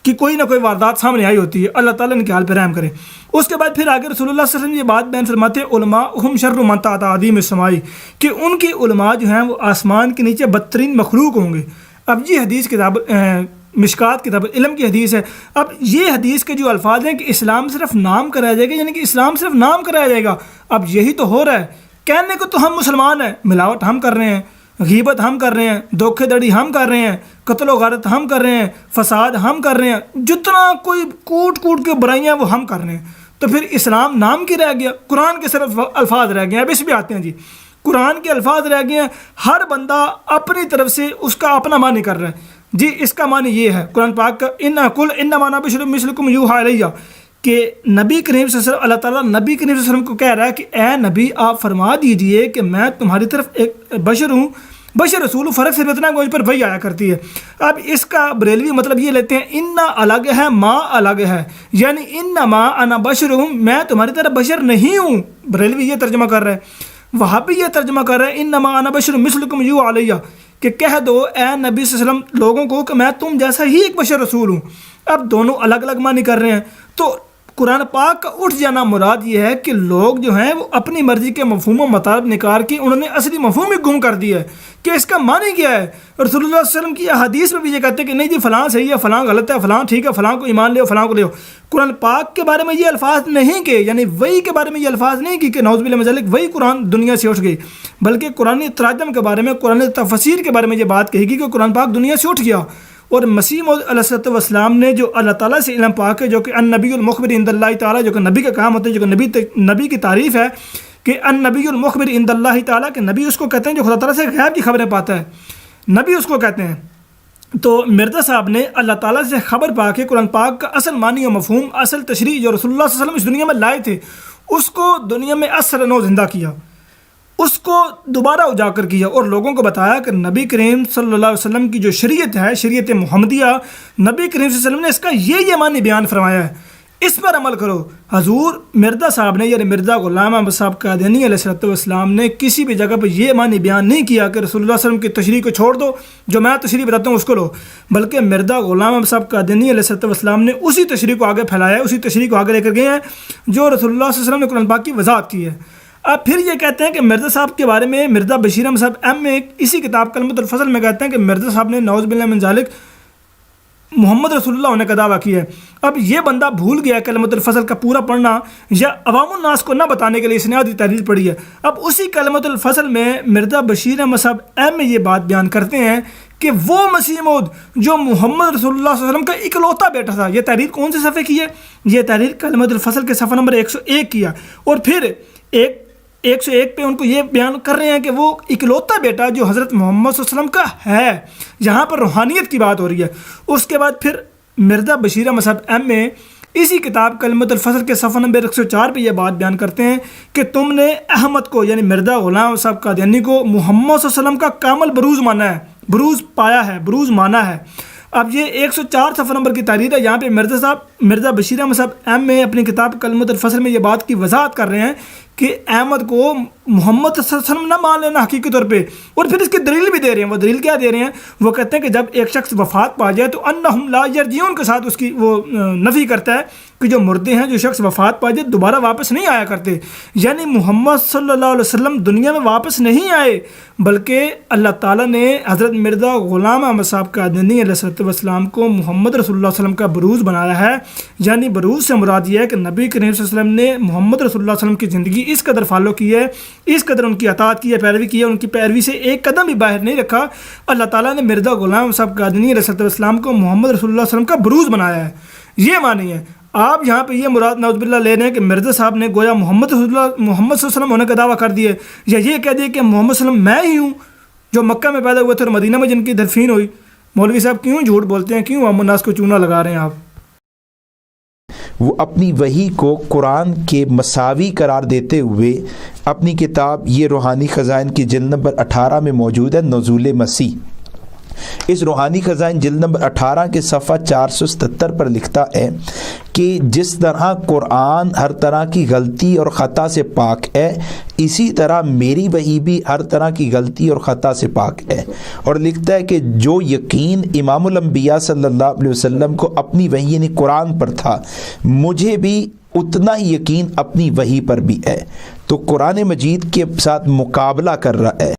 کی کوئی نہ کوئی واردات سامنے آئی ہوتی ہے۔ اللہ تعالیٰ ان کے حال پہ رحم کرے۔ اس کے بعد پھر آگے رسول اللہ صلی اللہ علیہ وسلم یہ بات بیان فرماتے ہیں، علماء ہم شر من تحت عدیم السماء، کہ ان کی علماء جو ہیں وہ آسمان کے نیچے بدترین مخلوق ہوں گے۔ اب یہ حدیث کتاب مشکات کتاب علم کی حدیث ہے۔ اب یہ حدیث کے جو الفاظ ہیں کہ اسلام صرف نام کرایا جائے گا، یعنی کہ اسلام صرف نام کرایا جائے گا، اب یہی تو ہو رہا ہے۔ کہنے کو تو ہم مسلمان ہیں، ملاوٹ ہم کر رہے ہیں، غیبت ہم کر رہے ہیں، دھوکے دھڑی ہم کر رہے ہیں، قتل و غارت ہم کر رہے ہیں، فساد ہم کر رہے ہیں، جتنا کوئی کوٹ کے برائیاں وہ ہم کر رہے ہیں، تو پھر اسلام نام کی رہ گیا، قرآن کے صرف الفاظ رہ گئے ہیں۔ اب اس پہ آتے ہیں جی، قرآن کے الفاظ رہ گئے ہیں، ہر بندہ اپنی طرف سے اس کا اپنا معنی کر رہا ہے۔ جی اس کا معنی یہ ہے قرآن پاک کا، انما انا بشر مثلکم یوحی الی، کہ نبی کریم صلی اللہ علیہ وسلم، اللہ تعالیٰ نبی کریم صلی اللہ علیہ وسلم کو کہہ رہا ہے کہ اے نبی آپ فرما دیجئے کہ میں تمہاری طرف ایک بشر ہوں، بشر رسول ہوں، فرق صرف اتنا مجھ پر وحی آیا کرتی ہے۔ اب اس کا بریلوی مطلب یہ لیتے ہیں، انا الگ ہے، ما الگ ہے، یعنی انما انا بشر ہوں، میں تمہاری طرف بشر نہیں ہوں، بریلوی یہ ترجمہ کر رہا ہے۔ وہابی یہ ترجمہ کر رہا ہے، انما انا بشر مثلکم یوحی الی، کہ کہہ دو اے نبی صلی اللہ علیہ وسلم لوگوں کو کہ میں تم جیسا ہی ایک بشر رسول ہوں۔ اب دونوں الگ الگ معنی کر رہے ہیں، تو قرآن پاک کا اٹھ جانا مراد یہ ہے کہ لوگ جو ہیں وہ اپنی مرضی کے مفہوم و مطالب نکال کے انہوں نے اصلی مفہوم ہی گم کر دیا ہے کہ اس کا معنی کیا ہے۔ رسول اللہ صلی اللہ علیہ وسلم کی حدیث میں بھی یہ کہتے ہیں کہ نہیں جی فلاں صحیح ہے، فلاں غلط ہے، فلاں ٹھیک ہے، فلاں کو ایمان لے، فلاں کو لے۔ قرآن پاک کے بارے میں یہ الفاظ نہیں کہ، یعنی وہی کے بارے میں یہ الفاظ نہیں کہ نعوذ باللہ من ذلک وہی قرآن دنیا سے اٹھ گئی، بلکہ قرآن تراجم کے بارے میں، قرآن تفسیر کے بارے میں یہ بات کہی گئی کہ قرآن پاک دنیا سے اٹھ گیا۔ اور مسیح موعود علیہ السلام نے جو اللہ تعالیٰ سے علم پاک ہے، جو کہ النبی المخبر عند اللہ تعالیٰ، جو کہ نبی کا کام ہوتا ہے، جو کہ نبی کی تعریف ہے کہ النبی المخبر عند اللہ تعالیٰ، کہ نبی اس کو کہتے ہیں جو خدا تعالیٰ سے غیب کی خبریں پاتا ہے، نبی اس کو کہتے ہیں۔ تو مرزا صاحب نے اللہ تعالیٰ سے خبر پا کے قرآن پاک کا اصل معنی و مفہوم، اصل تشریح جو رسول اللہ صلی اللہ علیہ وسلم اس دنیا میں لائے تھے، اس کو دنیا میں اثر نو زندہ کیا، اس کو دوبارہ اجاگر کیا اور لوگوں کو بتایا کہ نبی کریم صلی اللہ علیہ وسلم کی جو شریعت ہے، شریعت محمدیہ، نبی کریم صلی اللہ علیہ وسلم نے اس کا یہ معنی بیان فرمایا ہے، اس پر عمل کرو۔ حضور مرزا صاحب نے، یعنی مرزا غلام احمد صاحب قادیانی علیہ السلام نے کسی بھی جگہ پر یہ معنی بیان نہیں کیا کہ رسول اللہ صلی اللہ علیہ وسلم کی تشریح کو چھوڑ دو، جو میں تشریح بتاتا ہوں اس کو لو، بلکہ مرزا غلام احمد صاحب قادیانی علیہ السلام نے اسی تشریح کو آگے پھیلایا ہے، اسی تشریح کو آگے لے کر گئے ہیں جو رسول اللہ صلی اللہ علیہ وسلم نے قرآن پاک کی وضاحت کی ہے۔ اب پھر یہ کہتے ہیں کہ مرزا صاحب کے بارے میں، مرزا بشیر احمد صاحب ایم میں اسی کتاب کلمۃ الفضل میں کہتے ہیں کہ مرزا صاحب نے نعوذ باللہ من ذالک محمد رسول اللہ ہونے کا دعویٰ کیا ہے۔ اب یہ بندہ بھول گیا کلمۃ الفضل کا پورا پڑھنا، یا عوام الناس کو نہ بتانے کے لیے اس نے آدھی تحریر پڑھی ہے۔ اب اسی کلمۃ الفضل میں مرزا بشیر احمد صاحب ایم میں یہ بات بیان کرتے ہیں کہ وہ مسیح موعود جو محمد رسول اللہ صلی اللہ علیہ وسلم کا اکلوتا بیٹا تھا۔ یہ تحریر کون سے صفحے کی ہے؟ یہ تحریر کلمۃ الفضل کے صفحہ نمبر 101 کی ہے، اور پھر 101 پہ ان کو یہ بیان کر رہے ہیں کہ وہ اکلوتا بیٹا جو حضرت محمد صلی اللہ علیہ وسلم کا ہے، یہاں پر روحانیت کی بات ہو رہی ہے۔ اس کے بعد پھر مرزا بشیر احمد صاحب ایم میں اسی کتاب کلمۃ الفضل کے صفحہ نمبر 104 پہ یہ بات بیان کرتے ہیں کہ تم نے احمد کو، یعنی مرزا غلام صاحب قادیانی کو، محمد صلی اللہ علیہ وسلم کا کامل بروز مانا ہے، بروز پایا ہے، بروز مانا ہے۔ اب یہ 104 صفحہ نمبر کی تحریر ہے، یہاں پہ مرزا بشیر احمد صاحب ایم میں اپنی کتاب کلمۃ الفضل میں یہ بات کی وضاحت کر رہے ہیں کہ احمد کو محمد صلی اللہ علیہ وسلم نہ مان لینا حقیقی طور پہ، اور پھر اس کی دلیل بھی دے رہے ہیں۔ وہ دلیل کیا دے رہے ہیں؟ وہ کہتے ہیں کہ جب ایک شخص وفات پا جائے تو انہم لا یرجعون کے ساتھ اس کی وہ نفی کرتا ہے کہ جو مردے ہیں، جو شخص وفات پا جائے دوبارہ واپس نہیں آیا کرتے، یعنی محمد صلی اللہ علیہ وسلم دنیا میں واپس نہیں آئے، بلکہ اللہ تعالیٰ نے حضرت مرزا غلام احمد صاحب قادیانی علیہ السلام کو محمد رسول اللہ صلی اللہ علیہ وسلم کا بروز بنایا ہے۔ یعنی بروز سے مراد یہ ہے کہ نبی کریم صلی اللہ علیہ وسلم نے محمد رسول اللہ صلی اللہ علیہ وسلم کی زندگی اس قدر فالو کی ہے، اس قدر ان کی اطاعت کی ہے، پیروی کی ہے، ان کی پیروی سے ایک قدم بھی باہر نہیں رکھا۔ اللہ تعالیٰ نے مرزا غلام صاحب قادیانی علیہ السلام کو محمد رسول اللہ صلی اللہ علیہ وسلم کا بروز بنایا ہے، یہ معنی ہے۔ آپ یہاں پہ یہ مراد نعوذ باللہ لے رہے ہیں کہ مرزا صاحب نے گویا محمد صلی اللہ علیہ وسلم ہونے کا دعویٰ کر دیا، یا یہ کہہ دیا کہ محمد صلی اللہ علیہ وسلم میں ہی ہوں جو مکہ میں پیدا ہوئے تھے اور مدینہ میں جن کی دفین ہوئی۔ مولوی صاحب کیوں جھوٹ بولتے ہیں، کیوں عام الناس کو چونا لگا رہے ہیں آپ؟ وہ اپنی وحی کو قرآن کے مساوی قرار دیتے ہوئے اپنی کتاب یہ روحانی خزائن کی جلد نمبر 18 میں موجود ہے، نزول مسیح، اس روحانی خزائن جلد نمبر 18 کے صفحہ 477 پر لکھتا ہے کہ جس طرح قرآن ہر طرح کی غلطی اور خطا سے پاک ہے، اسی طرح میری وحی بھی ہر طرح کی غلطی اور خطا سے پاک ہے۔ اور لکھتا ہے کہ جو یقین امام الانبیاء صلی اللہ علیہ وسلم کو اپنی وحی یعنی قرآن پر تھا، مجھے بھی اتنا ہی یقین اپنی وحی پر بھی ہے۔ تو قرآن مجید کے ساتھ مقابلہ کر رہا ہے۔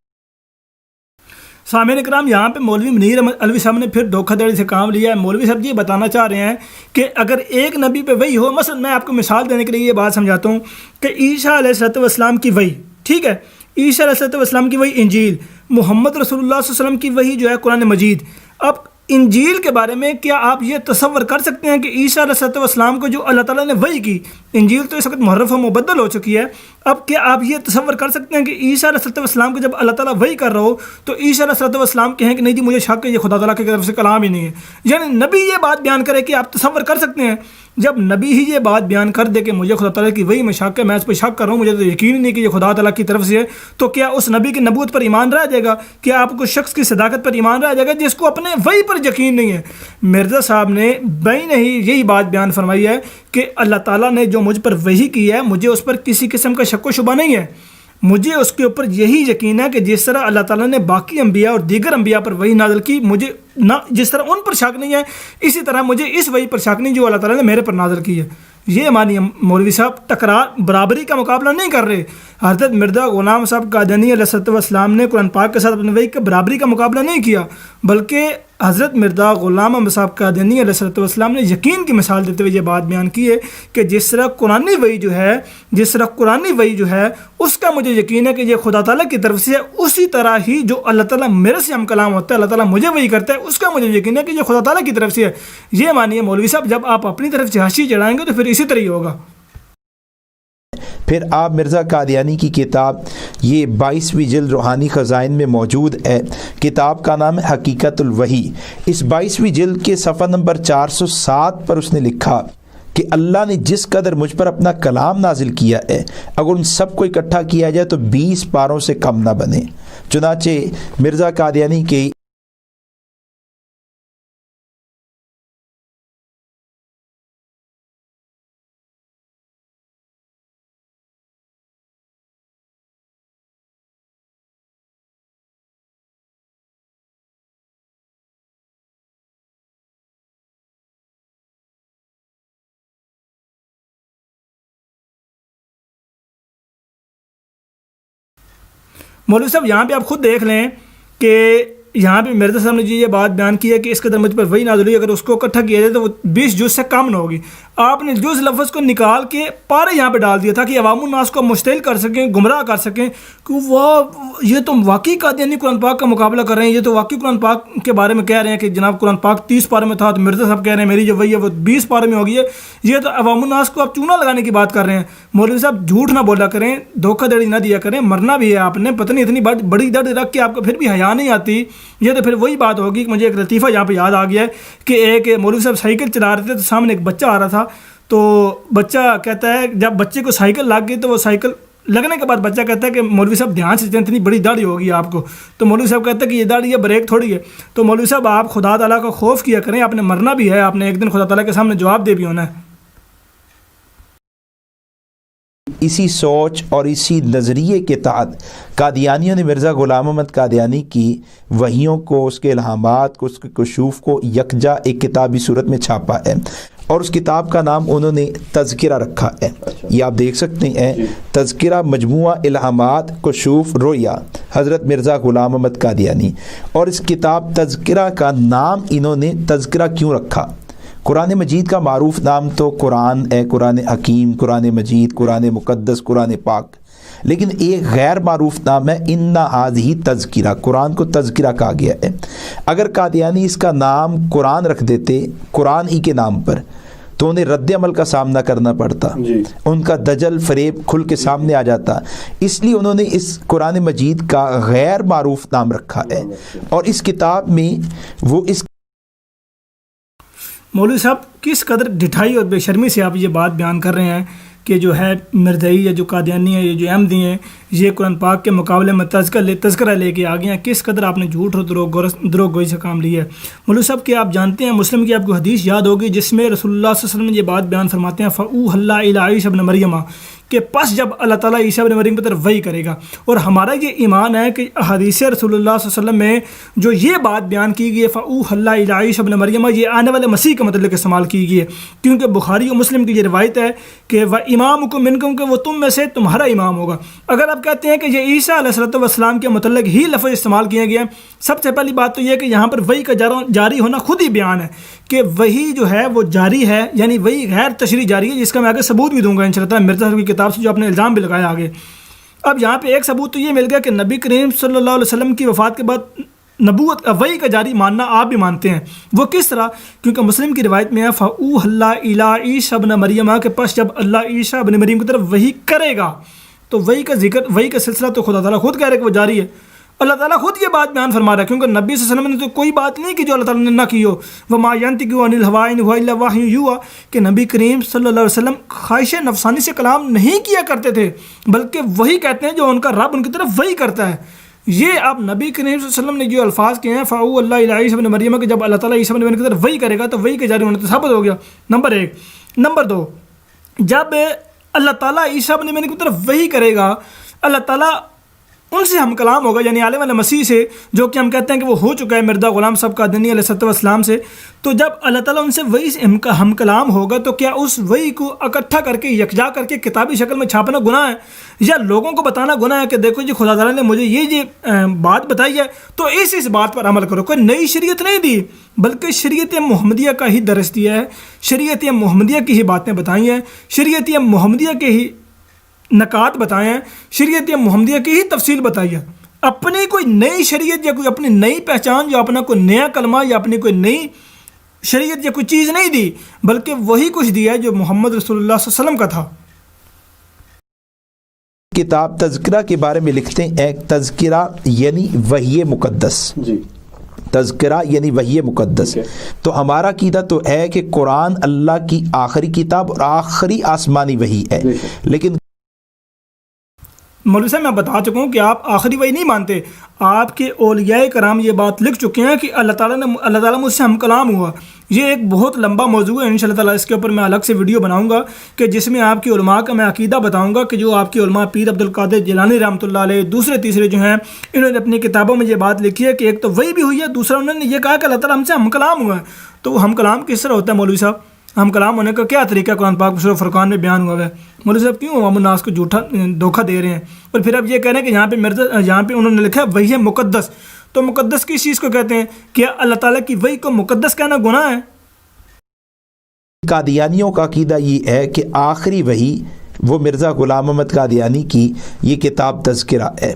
سامعین کرام، یہاں پہ مولوی منیر احمد علوی صاحب نے پھر دھوکہ دھڑی سے کام لیا ہے۔ مولوی صاحب یہ بتانا چاہ رہے ہیں کہ اگر ایک نبی پہ وحی ہو، مثلا میں آپ کو مثال دینے کے لیے یہ بات سمجھاتا ہوں کہ عیسیٰ علیہ السلام کی وحی، ٹھیک ہے، عیسیٰ علیہ السلام کی وحی انجیل، محمد رسول اللہ صلی اللہ علیہ وسلم کی وحی جو ہے قرآن مجید۔ اب انجیل کے بارے میں کیا آپ یہ تصور کر سکتے ہیں کہ عیسیٰ علیہ السلام کو جو اللہ تعالیٰ نے وحی کی، انجیل تو اس وقت محرف و مبدل ہو چکی ہے، اب کیا آپ یہ تصور کر سکتے ہیں کہ عیسیٰ علیہ السلام کو جب اللہ تعالیٰ وحی کر رہا ہو تو عیسیٰ علیہ السلام کہیں کہ نہیں جی مجھے شک ہے، یہ خدا تعالیٰ کی طرف سے کلام ہی نہیں ہے؟ یعنی نبی یہ بات بیان کرے کہ آپ تصور کر سکتے ہیں جب نبی ہی یہ بات بیان کر دے کہ مجھے خدا تعالیٰ کی وحی میں شک ہے، میں اس پہ شک کر رہا ہوں، مجھے تو یقین ہی نہیں کہ یہ خدا تعالیٰ کی طرف سے ہے، تو کیا اس نبی کی نبوت پر ایمان رہ جائے گا؟ کیا آپ کو شخص کی صداقت پر ایمان رہ جائے گا جس کو اپنے وحی پر یقین نہیں ہے؟ مرزا صاحب نے بین ہی یہی بات بیان فرمائی ہے کہ اللہ تعالیٰ نے جو مجھ پر وحی کی ہے، مجھے اس پر کسی قسم کا شک و شبہ نہیں ہے، مجھے اس کے اوپر یہی یقین ہے کہ جس طرح اللہ تعالیٰ نے باقی انبیاء اور دیگر انبیاء پر وحی نازل کی، مجھے نہ جس طرح ان پر شک نہیں ہے، اسی طرح مجھے اس وحی پر شک نہیں جو اللہ تعالیٰ نے میرے پر نازل کی ہے۔ یہ مانیے مولوی صاحب ٹکرار برابری کا مقابلہ نہیں کر رہے۔ حضرت مرزا غلام صاحب قادیانی علیہ السلام نے قرآن پاک کے ساتھ اپنے وحی کا برابری کا مقابلہ نہیں کیا، بلکہ حضرت مرزا غلام احمد صاحب قادیانی علیہ السلام نے یقین کی مثال دیتے ہوئے یہ بات بیان کی ہے کہ جس طرح قرآنی وحی جو ہے اس کا مجھے یقین ہے کہ یہ خدا تعالیٰ کی طرف سے ہے، اسی طرح ہی جو اللہ تعالیٰ میرے سے ہم کلام ہوتا ہے، اللہ تعالیٰ مجھے وحی کرتا ہے، اس کا مجھے یقین ہے کہ یہ خدا تعالیٰ کی طرف سے ہے۔ یہ مانیے مولوی صاحب، جب آپ اپنی طرف سے حاشی چڑھائیں گے تو پھر اسی طرح ہی ہوگا۔ پھر آپ مرزا قادیانی کی کتاب یہ 22ویں جلد روحانی خزائن میں موجود ہے، کتاب کا نام ہے حقیقت الوحی۔ اس 22ویں جلد کے صفحہ نمبر 407 پر اس نے لکھا کہ اللہ نے جس قدر مجھ پر اپنا کلام نازل کیا ہے، اگر ان سب کو اکٹھا کیا جائے تو 20 پاروں سے کم نہ بنے۔ چنانچہ مرزا قادیانی کے مولوی صاحب یہاں پہ آپ خود دیکھ لیں کہ یہاں پہ مرزا صاحب نے جی یہ بات بیان کی ہے کہ اس قدر مجھ پر وحی نازل ہوئی، اگر اس کو اکٹھا کیا جائے تو وہ 20 جز سے کم نہ ہوگی۔ آپ نے جز لفظ کو نکال کے پارے یہاں پہ ڈال دیا تھا کہ عوام الناس کو مشتعل کر سکیں، گمراہ کر سکیں کہ وہ یہ تو واقعی قادیانی قرآن پاک کا مقابلہ کر رہے ہیں، یہ تو واقعی قرآن پاک کے بارے میں کہہ رہے ہیں کہ جناب قرآن پاک 30 پارے میں تھا، تو مرزا صاحب کہہ رہے ہیں میری جو وحی ہے وہ 20 پارے میں ہوگی ہے، یہ تو عوام الناس کو آپ چونا لگانے کی بات کر رہے ہیں۔ مولوی صاحب جھوٹ نہ بولا کریں، دھوکہ دھڑی نہ دیا کریں، مرنا بھی ہے آپ نے، پتہ نہیں اتنی بڑی درد رکھ کے آپ کو پھر بھی حیا نہیں آتی۔ یہ تو پھر وہی بات ہوگی کہ مجھے ایک لطیفہ یہاں پہ یاد آ گیا ہے کہ ایک مولوی صاحب سائیکل چلا رہے تھے تو سامنے ایک بچہ آ رہا تھا، تو بچہ کہتا ہے جب بچے کو سائیکل لگ گئی تو وہ سائیکل لگنے کے بعد بچہ کہتا ہے کہ مولوی صاحب دھیان سے چلیں، اتنی بڑی داڑھی ہوگی آپ کو، تو مولوی صاحب کہتا ہے کہ یہ داڑھی ہے بریک تھوڑی ہے، تو مولوی صاحب آپ خدا تعالیٰ کا خوف کیا کریں، آپ نے مرنا بھی ہے، آپ نے ایک دن خدا تعالیٰ کے سامنے جواب دے بھی ہونا ہے۔ اسی سوچ اور اسی نظریے کے تحت قادیانیوں نے مرزا غلام احمد قادیانی کی وحیوں کو، اس کے الہامات کو، اس کے کشوف کو یکجا ایک کتابی صورت میں چھاپا ہے، اور اس کتاب کا نام انہوں نے تذکرہ رکھا ہے۔ یہ آپ دیکھ سکتے ہیں، تذکرہ مجموعہ الہامات کشوف رویا حضرت مرزا غلام احمد قادیانی۔ اور اس کتاب تذکرہ کا نام انہوں نے تذکرہ کیوں رکھا؟ قرآن مجید کا معروف نام تو قرآن ہے، قرآن حکیم، قرآن مجید، قرآن مقدس، قرآن پاک، لیکن ایک غیر معروف نام ہے اِنَّ هَٰذِهِ تذکرہ، قرآن کو تذکرہ کہا گیا ہے۔ اگر قادیانی اس کا نام قرآن رکھ دیتے قرآن ہی کے نام پر تو انہیں رد عمل کا سامنا کرنا پڑتا، ان کا دجل فریب کھل کے سامنے آ جاتا، اس لیے انہوں نے اس قرآن مجید کا غیر معروف نام رکھا ہے۔ اور اس کتاب میں وہ اس مولوی صاحب کس قدر ڈٹھائی اور بے شرمی سے آپ یہ بات بیان کر رہے ہیں کہ جو ہے مرزائی یا جو قادیانی ہے، یہ جو احمدی ہیں، یہ قرآن پاک کے مقابلے میں تذکرہ لے کے آگے ہیں. کس قدر آپ نے جھوٹ اور دروغ گوئی سے کام لیا ہے. مولوی صاحب کہ آپ جانتے ہیں مسلم کی آپ کو حدیث یاد ہوگی جس میں رسول اللہ صلی اللہ علیہ وسلم یہ بات بیان فرماتے ہیں فَأُوحَ اللَّهُ إِلَىٰ عِيسَىٰ ابْنِ مَرْيَمَ کہ پس جب اللہ تعالیٰ عیسیٰ ابن مریم کی طرف وحی کرے گا. اور ہمارا یہ ایمان ہے کہ حدیث رسول اللہ صلی اللہ علیہ وسلم میں جو یہ بات بیان کی گئی ہے فَأُوحَ اللَّهُ إِلَىٰ عِيسَىٰ ابْنِ مَرْيَمَ یہ آنے والے مسیح کے متعلق استعمال کی گئی ہے، کیونکہ بخاری و مسلم کی یہ روایت ہے کہ وَإِمَامُكُم مِّنكُم کہ وہ تم میں سے تمہارا امام ہوگا. اگر آپ کہتے ہیں کہ یہ عیسیٰ علیہ السلام کے متعلق ہی لفظ استعمال کیا گیا ہے، سب سے پہلی بات تو یہ کہ یہاں پر وحی کا جاری ہونا خود ہی بیان ہے کہ وحی جو ہے وہ جاری ہے، یعنی وحی غیر تشریح جاری ہے، جس کا میں آگے ثبوت بھی دوں گا انشاءاللہ تعالیٰ مرزا صاحب کی کتاب سے جو آپ نے الزام بھی لگایا آگے. اب یہاں پہ ایک ثبوت تو یہ مل گیا کہ نبی کریم صلی اللہ علیہ وسلم کی وفات کے بعد نبوت کا وحی کا جاری ماننا آپ بھی مانتے ہیں. وہ کس طرح؟ کیونکہ مسلم کی روایت میں ہے فَأُوحَ اللَّهُ إِلَىٰ عِيسَىٰ ابْنِ مَرْيَمَ کہ پس جب اللہ عیسیٰ ابن مریم کی طرف وحی کرے گا. تو وحی کا ذکر، وحی کا سلسلہ تو خدا تعالیٰ خود کہہ رہے کہ وہ جاری ہے. اللہ تعالیٰ خود یہ بات بیان فرما رہا ہے، کیونکہ نبی صلی اللہ علیہ وسلم نے تو کوئی بات نہیں کی جو اللہ تعالیٰ نے نہ کی ہو. وَمَا يَنطِقُ عَنِ الْهَوَىٰ إِنْ هُوَ إِلَّا وَحْيٌ يُوحَىٰ کہ نبی کریم صلی اللہ علیہ وسلم خواہش نفسانی سے کلام نہیں کیا کرتے تھے، بلکہ وہی کہتے ہیں جو ان کا رب ان کی طرف وہی کرتا ہے. یہ اب نبی کریم صلی اللہ علیہ وسلم نے جو الفاظ کہے ہیں فَأُوحَ اللَّهُ إِلَىٰ عِيسَىٰ ابْنِ مَرْيَمَ کہ جب اللہ تعالیٰ عیسیٰ ابن مریم کی طرف وحی کرے گا تو وحی کے جاری ہونے تو ثابت ہو گیا. نمبر 1. نمبر 2، جب اللہ تعالیٰ عیسیٰ ابن مریم کی طرف وحی کرے گا، اللہ تعالیٰ ان سے ہم کلام ہوگا، یعنی آنے والے مسیح سے، جو کہ ہم کہتے ہیں کہ وہ ہو چکا ہے مرزا غلام صاحب قادیانی علیہ السلام سے. تو جب اللہ تعالیٰ ان سے وحی سے ہم کلام ہوگا تو کیا اس وحی کو اکٹھا کر کے یکجا کر کے کتابی شکل میں چھاپنا گناہ ہے، یا لوگوں کو بتانا گناہ ہے کہ دیکھو جی خدا تعالیٰ نے مجھے یہ بات بتائی ہے تو اس بات پر عمل کرو؟ کوئی نئی شریعت نہیں دی، بلکہ شریعت محمدیہ کا ہی درس دیا ہے، شریعت محمدیہ کی ہی باتیں بتائی ہیں، شریعت محمدیہ کے ہی نکات بتائے ہیں، شریعت محمدیہ کی ہی تفصیل بتائی ہے. اپنی کوئی نئی شریعت یا کوئی اپنی نئی پہچان یا اپنا کوئی نیا کلمہ یا اپنی کوئی نئی شریعت یا کوئی چیز نہیں دی، بلکہ وہی کچھ دیا ہے جو محمد رسول اللہ صلی اللہ علیہ وسلم کا تھا. کتاب تذکرہ کے بارے میں لکھتے ہیں، ایک تذکرہ یعنی وحی مقدس. جی تذکرہ یعنی وحی مقدس. تو ہمارا عقیدہ تو ہے کہ قرآن اللہ کی آخری کتاب اور آخری آسمانی وحی ہے. لیکن مولوی صاحب میں بتا چکا ہوں کہ آپ آخری وحی نہیں مانتے. آپ کے اولیاء کرام یہ بات لکھ چکے ہیں کہ اللہ تعالیٰ مجھ سے ہم کلام ہوا. یہ ایک بہت لمبا موضوع ہے، انشاءاللہ تعالیٰ اس کے اوپر میں الگ سے ویڈیو بناؤں گا کہ جس میں آپ کی علماء کا میں عقیدہ بتاؤں گا کہ جو آپ کی علماء پیر عبدالقادر جیلانی رحمۃ اللہ علیہ، دوسرے تیسرے جو ہیں، انہوں نے اپنی کتابوں میں یہ بات لکھی ہے کہ ایک تو وحی بھی ہوئی ہے، دوسرا انہوں نے یہ کہا کہ اللہ تعالیٰ ہم سے ہم کلام ہوا ہے. تو وہ ہم کلام کس طرح ہوتا ہے مولوی صاحب؟ ہم کلام ہونے کا کیا طریقہ قرآن پاک سورہ فرقان میں بیان ہوا ہے؟ مولوی صاحب کیوں عوام الناس کو دھوکہ دے رہے ہیں؟ اور پھر اب یہ کہہ رہے ہیں کہ یہاں پہ انہوں نے لکھا ہے وحی مقدس. تو مقدس کس چیز کو کہتے ہیں؟ کیا اللہ تعالیٰ کی وحی کو مقدس کہنا گناہ ہے؟ قادیانیوں کا عقیدہ یہ ہے کہ آخری وحی وہ مرزا غلام احمد قادیانی کی یہ کتاب تذکرہ ہے.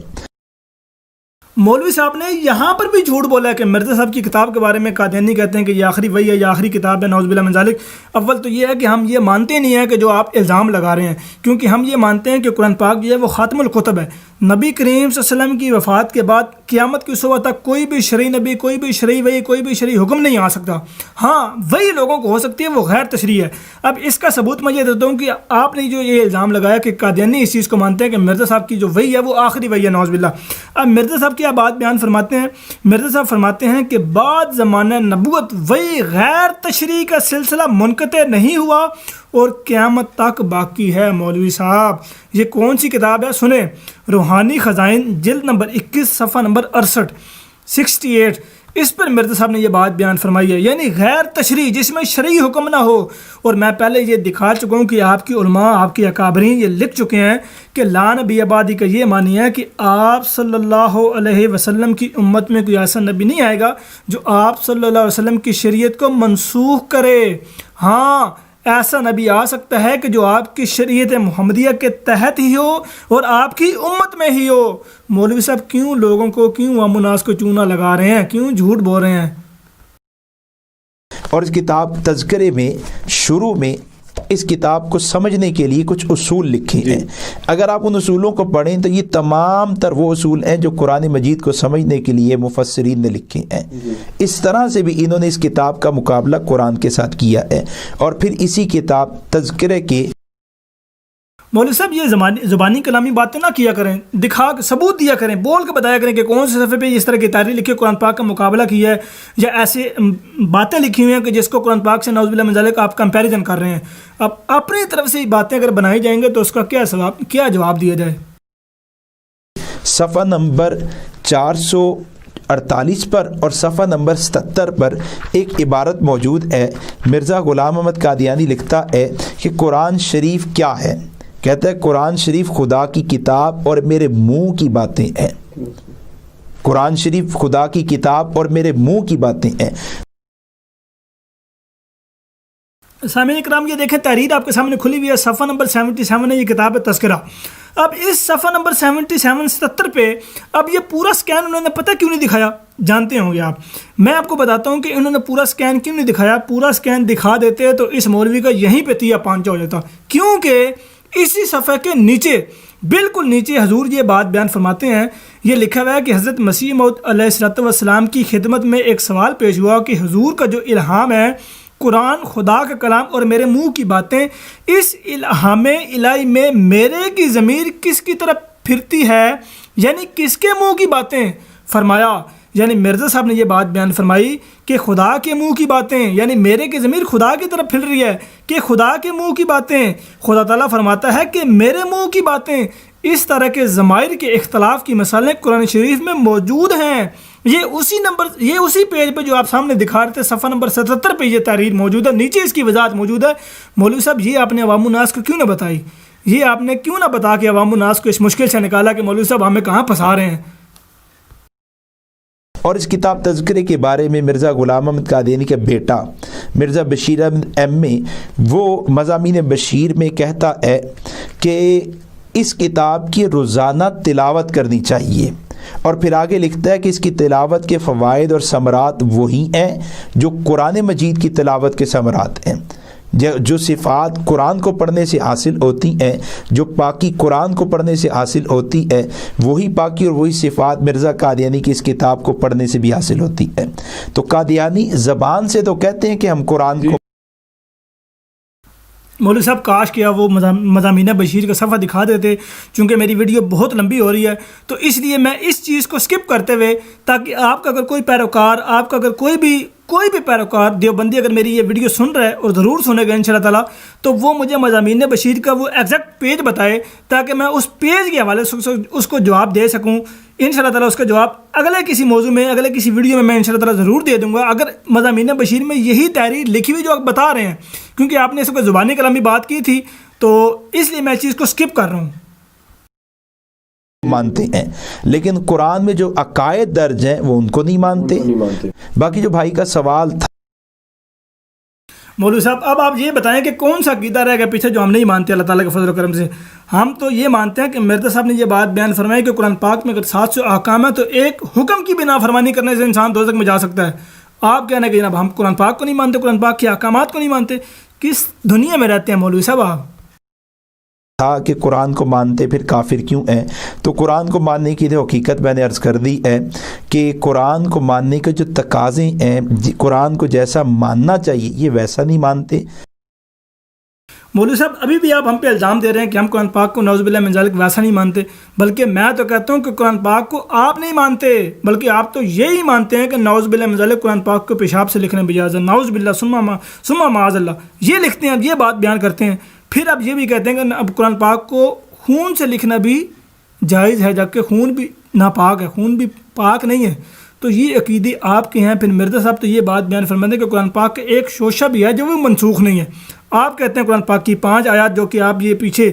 مولوی صاحب نے یہاں پر بھی جھوٹ بولا ہے کہ مرزا صاحب کی کتاب کے بارے میں قادیانی کہتے ہیں کہ یہ آخری وحی ہے، یہ آخری کتاب ہے، نعوذ باللہ من ذالک. اول تو یہ ہے کہ ہم یہ مانتے نہیں ہیں کہ جو آپ الزام لگا رہے ہیں، کیونکہ ہم یہ مانتے ہیں کہ قرآن پاک جو ہے وہ خاتم الکتب ہے. نبی کریم صلی اللہ علیہ وسلم کی وفات کے بعد قیامت کی صبح تک کوئی بھی شرعی نبی، کوئی بھی شرعی وحی، کوئی بھی شرعی حکم نہیں آ سکتا. ہاں وہی لوگوں کو ہو سکتی ہے، وہ غیر تشریح ہے. اب اس کا ثبوت میں یہ دیتا ہوں کہ آپ نے جو یہ الزام لگایا کہ قادیانی اس چیز کو مانتے ہیں کہ مرزا صاحب کی جو وحی ہے وہ آخری وحی ہے، نعوذ باللہ. اب مرزا صاحب کیا بات بیان فرماتے ہیں؟ مرزا صاحب فرماتے ہیں کہ بعد زمانہ نبوت وحی غیر تشریح کا سلسلہ منقطع نہیں ہوا اور قیامت تک باقی ہے. مولوی صاحب یہ کون سی کتاب ہے؟ سنیں، روحانی خزائن جلد نمبر 21 صفحہ نمبر 68. اس پر مرزا صاحب نے یہ بات بیان فرمائی ہے، یعنی غیر تشریح جس میں شرعی حکم نہ ہو. اور میں پہلے یہ دکھا چکا ہوں کہ آپ کی علماء، آپ کی اکابرین یہ لکھ چکے ہیں کہ لا نبی آبادی کا یہ معنی ہے کہ آپ صلی اللہ علیہ وسلم کی امت میں کوئی ایسا نبی نہیں آئے گا جو آپ صلی اللہ علیہ وسلم کی شریعت کو منسوخ کرے. ہاں ایسا نبی آ سکتا ہے کہ جو آپ کی شریعت محمدیہ کے تحت ہی ہو اور آپ کی امت میں ہی ہو. مولوی صاحب کیوں لوگوں کو، کیوں عوام الناس کو چونا لگا رہے ہیں، کیوں جھوٹ بول رہے ہیں؟ اور اس کتاب تذکرے میں شروع میں اس کتاب کو سمجھنے کے لیے کچھ اصول لکھے ہیں. اگر آپ ان اصولوں کو پڑھیں تو یہ تمام تر وہ اصول ہیں جو قرآن مجید کو سمجھنے کے لیے مفسرین نے لکھے ہیں. اس طرح سے بھی انہوں نے اس کتاب کا مقابلہ قرآن کے ساتھ کیا ہے. اور پھر اسی کتاب تذکرے کے مولوی صاحب یہ زبانی کلامی باتیں نہ کیا کریں، دکھا ثبوت دیا کریں، بول کے بتایا کریں کہ کون سے صفحے پہ اس طرح کی تحریر لکھی ہے، قرآن پاک کا مقابلہ کیا ہے، یا ایسے باتیں لکھی ہوئی ہیں کہ جس کو قرآن پاک سے نعوذ باللہ من ذالک آپ کمپیریزن کر رہے ہیں۔ اب اپنی طرف سے باتیں اگر بنائی جائیں گے تو اس کا کیا جواب دیا جائے؟ صفحہ نمبر 448 پر اور صفحہ نمبر 77 پر ایک عبارت موجود ہے۔ مرزا غلام احمد قادیانی لکھتا ہے کہ قرآن شریف کیا ہے؟ کہتا ہے قرآن شریف خدا کی کتاب اور میرے منہ کی باتیں ہیں۔ قرآن شریف خدا کی کتاب اور میرے منہ کی باتیں ہیں۔ سامعین کرام یہ دیکھیں تحریر آپ کے سامنے کھلی ہوئی ہے، صفحہ نمبر 77 ہے، یہ کتاب ہے تذکرہ۔ اب اس صفحہ نمبر 77 پہ اب یہ پورا سکین انہوں نے پتہ کیوں نہیں دکھایا؟ جانتے ہوں گے آپ، میں آپ کو بتاتا ہوں کہ انہوں نے پورا سکین کیوں نہیں دکھایا۔ پورا سکین دکھا دیتے تو اس مولوی کا یہیں پہ تیا پانچا ہو جاتا، کیونکہ اسی صفحے کے نیچے بالکل نیچے حضور یہ بات بیان فرماتے ہیں، یہ لکھا ہوا ہے کہ حضرت مسیح موعود علیہ الصلوۃ والسلام کی خدمت میں ایک سوال پیش ہوا کہ حضور کا جو الہام ہے قرآن خدا کا کلام اور میرے منہ کی باتیں، اس الہام الہی میں میرے کی ضمیر کس کی طرف پھرتی ہے، یعنی کس کے منہ کی باتیں؟ فرمایا یعنی مرزا صاحب نے یہ بات بیان فرمائی کہ خدا کے منہ کی باتیں، یعنی میرے کی ضمیر خدا کی طرف پھر رہی ہے کہ خدا کے منہ کی باتیں۔ خدا تعالیٰ فرماتا ہے کہ میرے منہ کی باتیں۔ اس طرح کے ضمائر کے اختلاف کی مثالیں قرآن شریف میں موجود ہیں۔ یہ اسی پیج پہ جو آپ سامنے دکھا رہے تھے صفحہ نمبر 77 پہ یہ تحریر موجود ہے، نیچے اس کی وضاحت موجود ہے۔ مولوی صاحب یہ آپ نے عوام الناس کو کیوں نہ بتائی؟ یہ آپ نے کیوں نہ بتا کے عوام الناس کو اس مشکل سے نکالا کہ مولوی صاحب ہمیں کہاں پھنسا رہے ہیں؟ اور اس کتاب تذکرے کے بارے میں مرزا غلام احمد قادیانی کا بیٹا مرزا بشیر احمد ایم اے وہ مضامین بشیر میں کہتا ہے کہ اس کتاب کی روزانہ تلاوت کرنی چاہیے، اور پھر آگے لکھتا ہے کہ اس کی تلاوت کے فوائد اور ثمرات وہی ہیں جو قرآن مجید کی تلاوت کے ثمرات ہیں۔ جو صفات قرآن کو پڑھنے سے حاصل ہوتی ہیں، جو پاکی قرآن کو پڑھنے سے حاصل ہوتی ہے، وہی پاکی اور وہی صفات مرزا قادیانی کی اس کتاب کو پڑھنے سے بھی حاصل ہوتی ہے۔ تو قادیانی زبان سے تو کہتے ہیں کہ ہم قرآن کو مولوی صاحب کاش کیا وہ مضامین بشیر کا صفحہ دکھا دیتے، چونکہ میری ویڈیو بہت لمبی ہو رہی ہے تو اس لیے میں اس چیز کو سکپ کرتے ہوئے، تاکہ آپ کا اگر کوئی پیروکار، آپ کا اگر کوئی بھی پیروکار دیوبندی اگر میری یہ ویڈیو سن رہا ہے اور ضرور سنے گا انشاءاللہ تعالیٰ، تو وہ مجھے مضامین بشیر کا وہ ایگزیکٹ پیج بتائے تاکہ میں اس پیج کے حوالے سے اس کو جواب دے سکوں۔ انشاءاللہ تعالیٰ اس کا جواب اگلے کسی موضوع میں، اگلے کسی ویڈیو میں انشاءاللہ تعالیٰ ضرور دے دوں گا، اگر مضامین بشیر میں یہی تحریر لکھی ہوئی جو آپ بتا رہے ہیں، کیونکہ آپ نے اس کو زبانی کلامی بات کی تھی تو اس لیے میں چیز کو سکپ کر رہا ہوں۔ مانتے ہیں، لیکن قرآن میں جو عقائد درج ہیں وہ ان کو نہیں مانتے۔ باقی جو بھائی کا سوال تھا مولوی صاحب اب آپ یہ بتائیں کہ کون سا عقیدہ رہ گیا پیچھے جو ہم نہیں مانتے اللہ تعالیٰ کے فضل و کرم سے؟ ہم تو یہ مانتے ہیں کہ مرزا صاحب نے یہ بات بیان فرمائی کہ قرآن پاک میں اگر 700 احکام ہے تو ایک حکم کی بھی نافرمانی کرنے سے انسان دوزخ میں جا سکتا ہے۔ آپ کہنا کہ جناب ہم قرآن پاک کو نہیں مانتے، قرآن پاک کے احکامات کو نہیں مانتے، کس دنیا میں رہتے ہیں مولوی صاحب آپ؟ تھا کہ قرآن کو مانتے پھر کافر کیوں ہیں؟ تو قرآن کو ماننے کی تو حقیقت میں نے عرض کر دی ہے کہ قرآن کو ماننے کے جو تقاضے ہیں، قرآن کو جیسا ماننا چاہیے یہ ویسا نہیں مانتے۔ مولوی صاحب ابھی بھی آپ ہم پہ الزام دے رہے ہیں کہ ہم قرآن پاک کو نعوذ باللہ من ذالک ویسا نہیں مانتے، بلکہ میں تو کہتا ہوں کہ قرآن پاک کو آپ نہیں مانتے، بلکہ آپ تو یہی مانتے ہیں کہ نعوذ باللہ من ذالک قرآن پاک کو پیشاب سے لکھنے بجاز نعوذ باللہ ثم معاذ اللہ یہ لکھتے ہیں، یہ بات بیان کرتے ہیں۔ پھر اب یہ بھی کہتے ہیں کہ اب قرآن پاک کو خون سے لکھنا بھی جائز ہے، جبکہ خون بھی ناپاک ہے، خون بھی پاک نہیں ہے۔ تو یہ عقیدے آپ کے ہیں۔ پھر مرزا صاحب تو یہ بات بیان فرماتے ہیں کہ قرآن پاک کا ایک شوشہ بھی ہے جو وہ منسوخ نہیں ہے۔ آپ کہتے ہیں قرآن پاک کی 5 آیات جو کہ آپ یہ پیچھے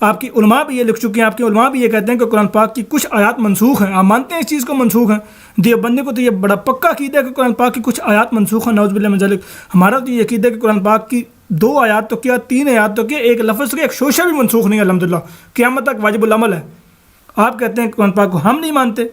آپ کی علماء بھی یہ لکھ چکے ہیں، آپ کے علماء بھی یہ کہتے ہیں کہ قرآن پاک کی کچھ آیات منسوخ ہیں، آپ مانتے ہیں اس چیز کو منسوخ ہیں؟ دیوبندی کو تو یہ بڑا پکا عقیدہ ہے کہ قرآن پاک کی کچھ آیات منسوخ ہیں، نعوذ باللہ من ذالک۔ ہمارا تو یہ عقیدہ ہے کہ قرآن پاک کی 2 آیات تو کیا 3 آیات تو کیا ایک لفظ تو کیا ایک شوشہ بھی منسوخ نہیں ہے، الحمدللہ قیامت تک واجب العمل ہے۔ آپ کہتے ہیں کہ قرآن پاک کو ہم نہیں مانتے،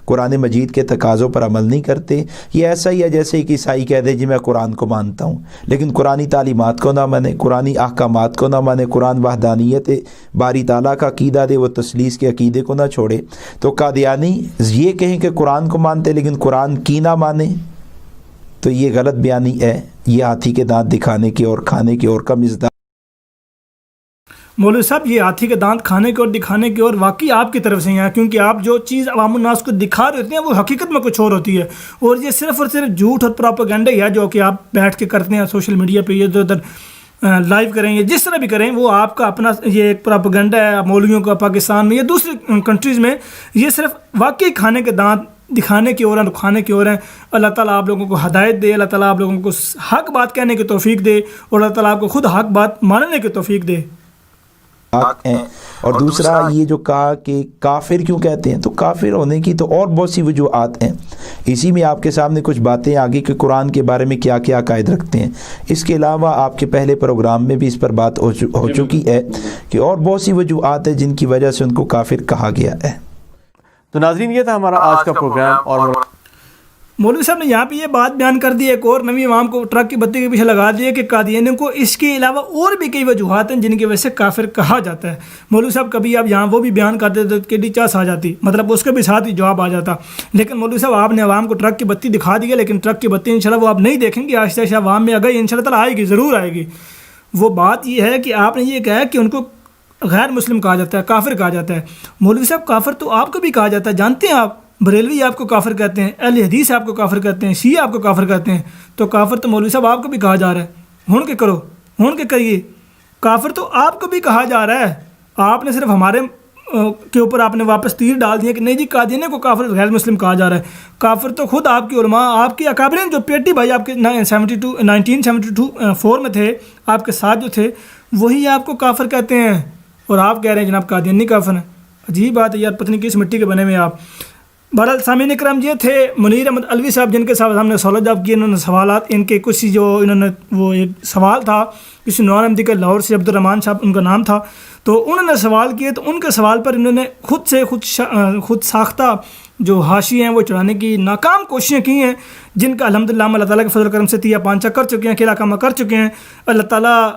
قرآن مجید کے تقاضوں پر عمل نہیں کرتے۔ یہ ایسا ہی ہے جیسے ایک عیسائی کہہ دے جی میں قرآن کو مانتا ہوں لیکن قرآنی تعلیمات کو نہ مانے، قرآنی احکامات کو نہ مانے، قرآن وحدانیت باری تعالیٰ کا عقیدہ دے، وہ تثلیث کے عقیدے کو نہ چھوڑے۔ تو قادیانی یہ کہیں کہ قرآن کو مانتے لیکن قرآن کی نہ مانے تو یہ غلط بیانی ہے، یہ ہاتھی کے دانت دکھانے کی اور کھانے کی اور کا مزدار۔ مولوی صاحب یہ ہاتھی کے دانت کھانے کے اور دکھانے کے اور واقعی آپ کی طرف سے ہیں، کیونکہ آپ جو چیز عوام الناس کو دکھا رہے ہوتے ہیں وہ حقیقت میں کچھ اور ہوتی ہے، اور یہ صرف اور صرف جھوٹ اور پراپیگنڈا ہی ہے جو کہ آپ بیٹھ کے کرتے ہیں سوشل میڈیا پہ، ادھر ادھر لائیو کریں یا جس طرح بھی کریں، وہ آپ کا اپنا یہ ایک پراپیگنڈا ہے مولویوں کا پاکستان میں یا دوسری کنٹریز میں۔ یہ صرف واقعی کھانے کے دانت دکھانے کی اور ہیں، کھانے کی اور ہیں۔ اللہ تعالیٰ آپ لوگوں کو ہدایت دے، اللہ تعالیٰ آپ لوگوں کو حق بات کہنے کی توفیق دے، اور اللہ تعالیٰ آپ کو خود حق بات ماننے کی توفیق دے۔ ہیں اور دوسرا یہ جو کہا کہ کافر کیوں کہتے ہیں، تو کافر ہونے کی تو اور بہت سی وجوہات ہیں، اسی میں آپ کے سامنے کچھ باتیں آگے کہ قرآن کے بارے میں کیا کیا عقائد رکھتے ہیں۔ اس کے علاوہ آپ کے پہلے پروگرام میں بھی اس پر بات ہو چکی ہے کہ اور بہت سی وجوہات ہیں جن کی وجہ سے ان کو کافر کہا گیا ہے۔ تو ناظرین یہ تھا ہمارا آج کا پروگرام، اور مولوی صاحب نے یہاں پہ یہ بات بیان کر دی، ایک اور نویں عوام کو ٹرک کی بتی کے پیچھے لگا دیا کہ قادیانیوں کو اس کے علاوہ اور بھی کئی وجوہات ہیں جن کی وجہ سے کافر کہا جاتا ہے۔ مولوی صاحب کبھی آپ یہاں وہ بھی بیان کر دیتے تو کیڈی چاس آ جاتی، مطلب اس کے بھی ساتھ ہی جواب آ جاتا، لیکن مولوی صاحب آپ نے عوام کو ٹرک کی بتی دکھا دی ہے، لیکن ٹرک کی بتی انشاءاللہ وہ آپ نہیں دیکھیں گے، آہستہ آہستہ عوام میں اگر انشاءاللہ تعالیٰ آئے گی، ضرور آئے گی۔ وہ بات یہ ہے کہ آپ نے یہ کہا کہ ان کو غیر مسلم کہا جاتا ہے، کافر کہا جاتا ہے۔ مولوی صاحب کافر تو آپ کو بھی کہا جاتا ہے، جانتے ہیں آپ، بریلوی آپ کو کافر کہتے ہیں، اہل حدیث آپ کو کافر کہتے ہیں، شیعہ آپ کو کافر کہتے ہیں، تو کافر تو مولوی صاحب آپ کو بھی کہا جا رہا ہے۔ ہون کے کرو، ہون کے کریے، کافر تو آپ کو بھی کہا جا رہا ہے۔ آپ نے صرف ہمارے کے اوپر آپ نے واپس تیر ڈال دیا کہ نہیں جی قادیانی کو کافر غیر مسلم کہا جا رہا ہے۔ کافر تو خود آپ کی علماء، آپ کے اکابرین جو پیٹی بھائی آپ کے 1972 میں تھے، آپ کے ساتھ جو تھے، وہی آپ کو کافر کہتے ہیں، اور آپ کہہ رہے ہیں جناب قادیانی کافر ہیں۔ عجیب بات ہے یار، پتہ نہیں کس مٹی کے بنے ہوئے آپ۔ بہرحال سامعین اکرام، یہ تھے منیر احمد علوی صاحب جن کے ساتھ ہم نے سوال جواب کیے۔ انہوں نے سوالات ان کے کچھ جو انہوں نے وہ ایک سوال تھا کسی نوان احمدی کا لاہور سے، عبد الرحمن صاحب ان کا نام تھا، تو انہوں نے سوال کیے، تو ان کے سوال پر انہوں نے خود ساختہ جو حاشیے ہیں وہ چڑھانے کی ناکام کوششیں کی ہیں، جن کا الحمدللہ ہم اللہ تعالیٰ کے فضل و کرم سے تیا پانچا کر چکے ہیں، کھیلا کامہ کر چکے ہیں۔ اللہ تعالیٰ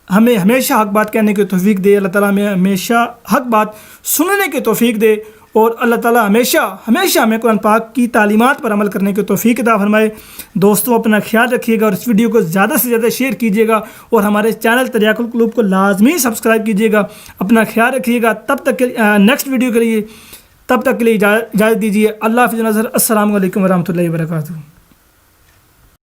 ہمیں ہمیشہ حق بات کہنے کی توفیق دے، اللہ تعالیٰ ہمیں ہمیشہ حق بات سننے کی توفیق دے، اور اللہ تعالیٰ ہمیشہ ہمیں قرآن پاک کی تعلیمات پر عمل کرنے کی توفیق عطا فرمائے۔ دوستو اپنا خیال رکھیے گا، اور اس ویڈیو کو زیادہ سے زیادہ شیئر کیجیے گا، اور ہمارے چینل تریاق القلوب کو لازمی سبسکرائب کیجیے گا۔ اپنا خیال رکھیے گا، تب تک نیکسٹ ویڈیو کے لیے، تب تک کے لیے اجازت دیجیے۔ اللہ حافظ نظر، السلام علیکم ورحمۃ اللہ وبرکاتہ۔